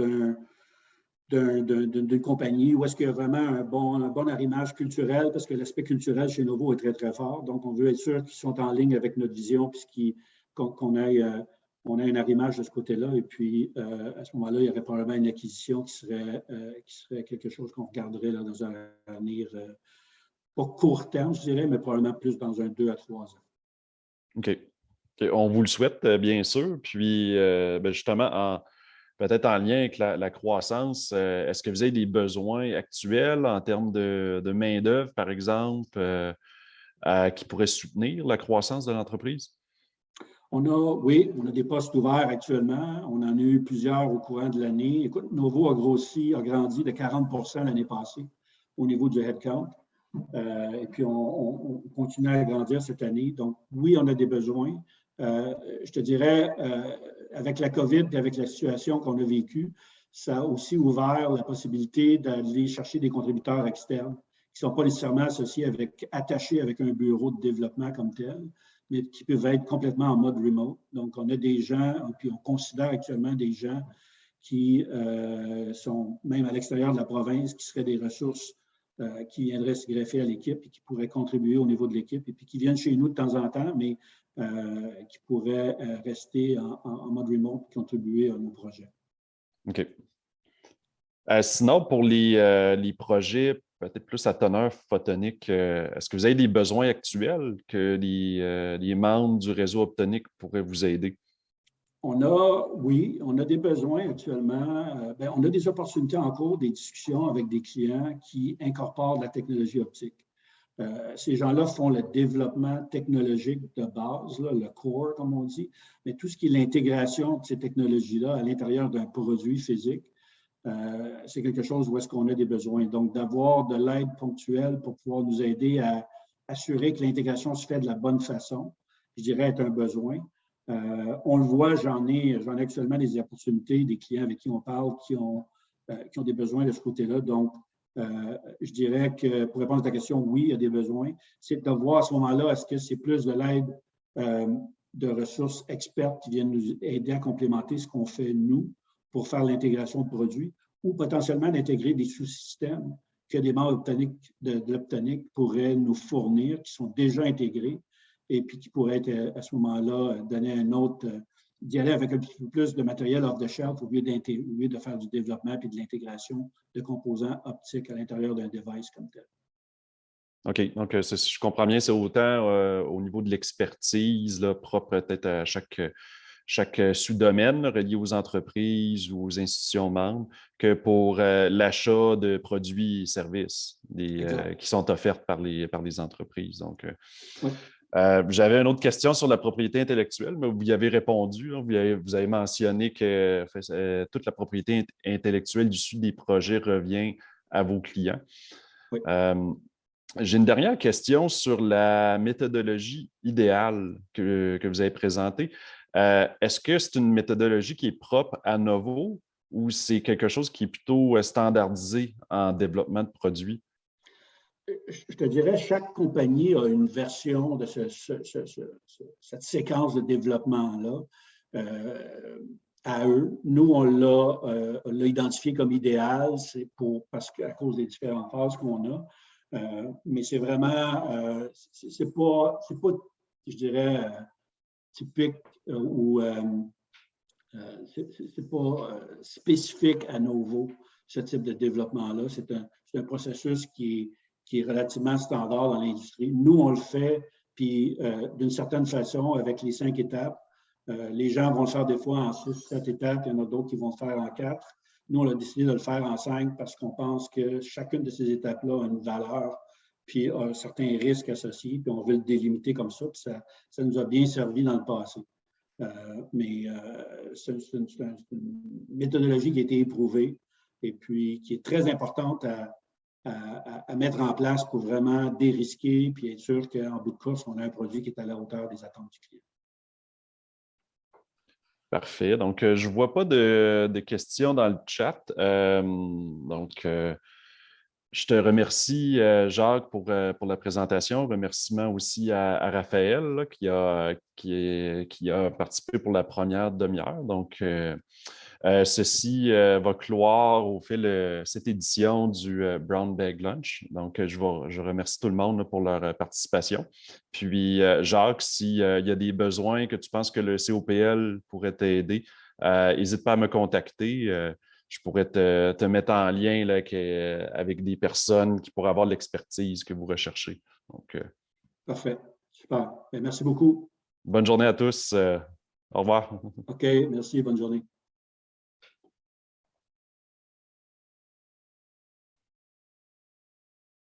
d'une compagnie où est-ce qu'il y a vraiment un bon arrimage culturel, parce que l'aspect culturel chez Novo est très, très fort. Donc, on veut être sûr qu'ils sont en ligne avec notre vision, puis qu'on ait un arrimage de ce côté-là. Et puis, à ce moment-là, il y aurait probablement une acquisition qui serait quelque chose qu'on regarderait là, dans un avenir, pas court terme, je dirais, mais probablement plus dans un 2 à 3 ans. OK. On vous le souhaite, bien sûr. Puis, justement, peut-être en lien avec la croissance, est-ce que vous avez des besoins actuels en termes de main-d'œuvre, par exemple, qui pourraient soutenir la croissance de l'entreprise? Oui, on a des postes ouverts actuellement. On en a eu plusieurs au courant de l'année. Écoute, Novo a grandi de 40% l'année passée au niveau du headcount. Et puis, on continue à grandir cette année. Donc, oui, on a des besoins. Je te dirais, avec la COVID et avec la situation qu'on a vécue, ça a aussi ouvert la possibilité d'aller chercher des contributeurs externes qui ne sont pas nécessairement attachés avec un bureau de développement comme tel, mais qui peuvent être complètement en mode remote. Donc, on a des gens, puis on considère actuellement des gens qui sont même à l'extérieur de la province, qui seraient des ressources qui viendraient se greffer à l'équipe et qui pourraient contribuer au niveau de l'équipe et puis qui viennent chez nous de temps en temps, mais qui pourraient rester en mode remote et contribuer à nos projets. OK. Sinon, pour les projets peut-être plus à teneur photonique, est-ce que vous avez des besoins actuels que les membres du réseau Optonic pourraient vous aider? Oui, on a des besoins actuellement. On a des opportunités en cours, des discussions avec des clients qui incorporent de la technologie optique. Ces gens-là font le développement technologique de base, là, le core, comme on dit, mais tout ce qui est l'intégration de ces technologies-là à l'intérieur d'un produit physique, c'est quelque chose où est-ce qu'on a des besoins. Donc, d'avoir de l'aide ponctuelle pour pouvoir nous aider à assurer que l'intégration se fait de la bonne façon, je dirais être un besoin. On le voit, j'en ai actuellement des opportunités, des clients avec qui on parle qui ont des besoins de ce côté-là. Donc, je dirais que pour répondre à ta question, oui, il y a des besoins. C'est de voir à ce moment-là, est-ce que c'est plus de l'aide de ressources expertes qui viennent nous aider à complémenter ce qu'on fait nous pour faire l'intégration de produits ou potentiellement d'intégrer des sous-systèmes que des membres de l'Optonic pourraient nous fournir, qui sont déjà intégrés et puis qui pourraient être à ce moment-là donner un autre, d'y aller avec un petit peu plus de matériel off-the-shelf au lieu de faire du développement et de l'intégration de composants optiques à l'intérieur d'un device comme tel. OK. Donc, si je comprends bien, c'est autant au niveau de l'expertise propre peut-être à chaque sous-domaine relié aux entreprises ou aux institutions membres que pour l'achat de produits et services qui sont offerts par les entreprises. Donc, oui. J'avais une autre question sur la propriété intellectuelle, mais vous y avez répondu. Hein. Vous avez mentionné que toute la propriété intellectuelle issue des projets revient à vos clients. Oui. J'ai une dernière question sur la méthodologie idéale que vous avez présentée. Est-ce que c'est une méthodologie qui est propre à Novo ou c'est quelque chose qui est plutôt standardisé en développement de produits? Je te dirais, chaque compagnie a une version de cette séquence de développement-là à eux. Nous, on l'a identifié comme idéal, c'est parce qu'à cause des différentes phases qu'on a. Mais c'est vraiment, c'est pas, je dirais, typique ou c'est pas spécifique à Novo, ce type de développement-là. C'est un processus qui est relativement standard dans l'industrie. Nous, on le fait, puis d'une certaine façon, avec les 5 étapes. Les gens vont le faire des fois en 6, 7 étapes, il y en a d'autres qui vont le faire en 4. Nous, on a décidé de le faire en 5 parce qu'on pense que chacune de ces étapes-là a une valeur, puis a certains risques associés, puis on veut le délimiter comme ça, puis ça nous a bien servi dans le passé. Mais c'est une méthodologie qui a été éprouvée et puis qui est très importante à mettre en place pour vraiment dérisquer puis être sûr qu'en bout de course, on a un produit qui est à la hauteur des attentes du client. Parfait. Donc, je ne vois pas de questions dans le chat. Je te remercie, Jacques, pour la présentation. Remerciements aussi à Raphaël là, qui a participé pour la première demi-heure. Donc, ceci va clore au fil cette édition du Brown Bag Lunch. Donc, je remercie tout le monde là, pour leur participation. Puis, Jacques, s'il y a des besoins que tu penses que le COPL pourrait t'aider, n'hésite pas à me contacter. Je pourrais te mettre en lien là, avec des personnes qui pourraient avoir l'expertise que vous recherchez. Donc, parfait. Super. Bien, merci beaucoup. Bonne journée à tous. Au revoir. OK. Merci. Bonne journée.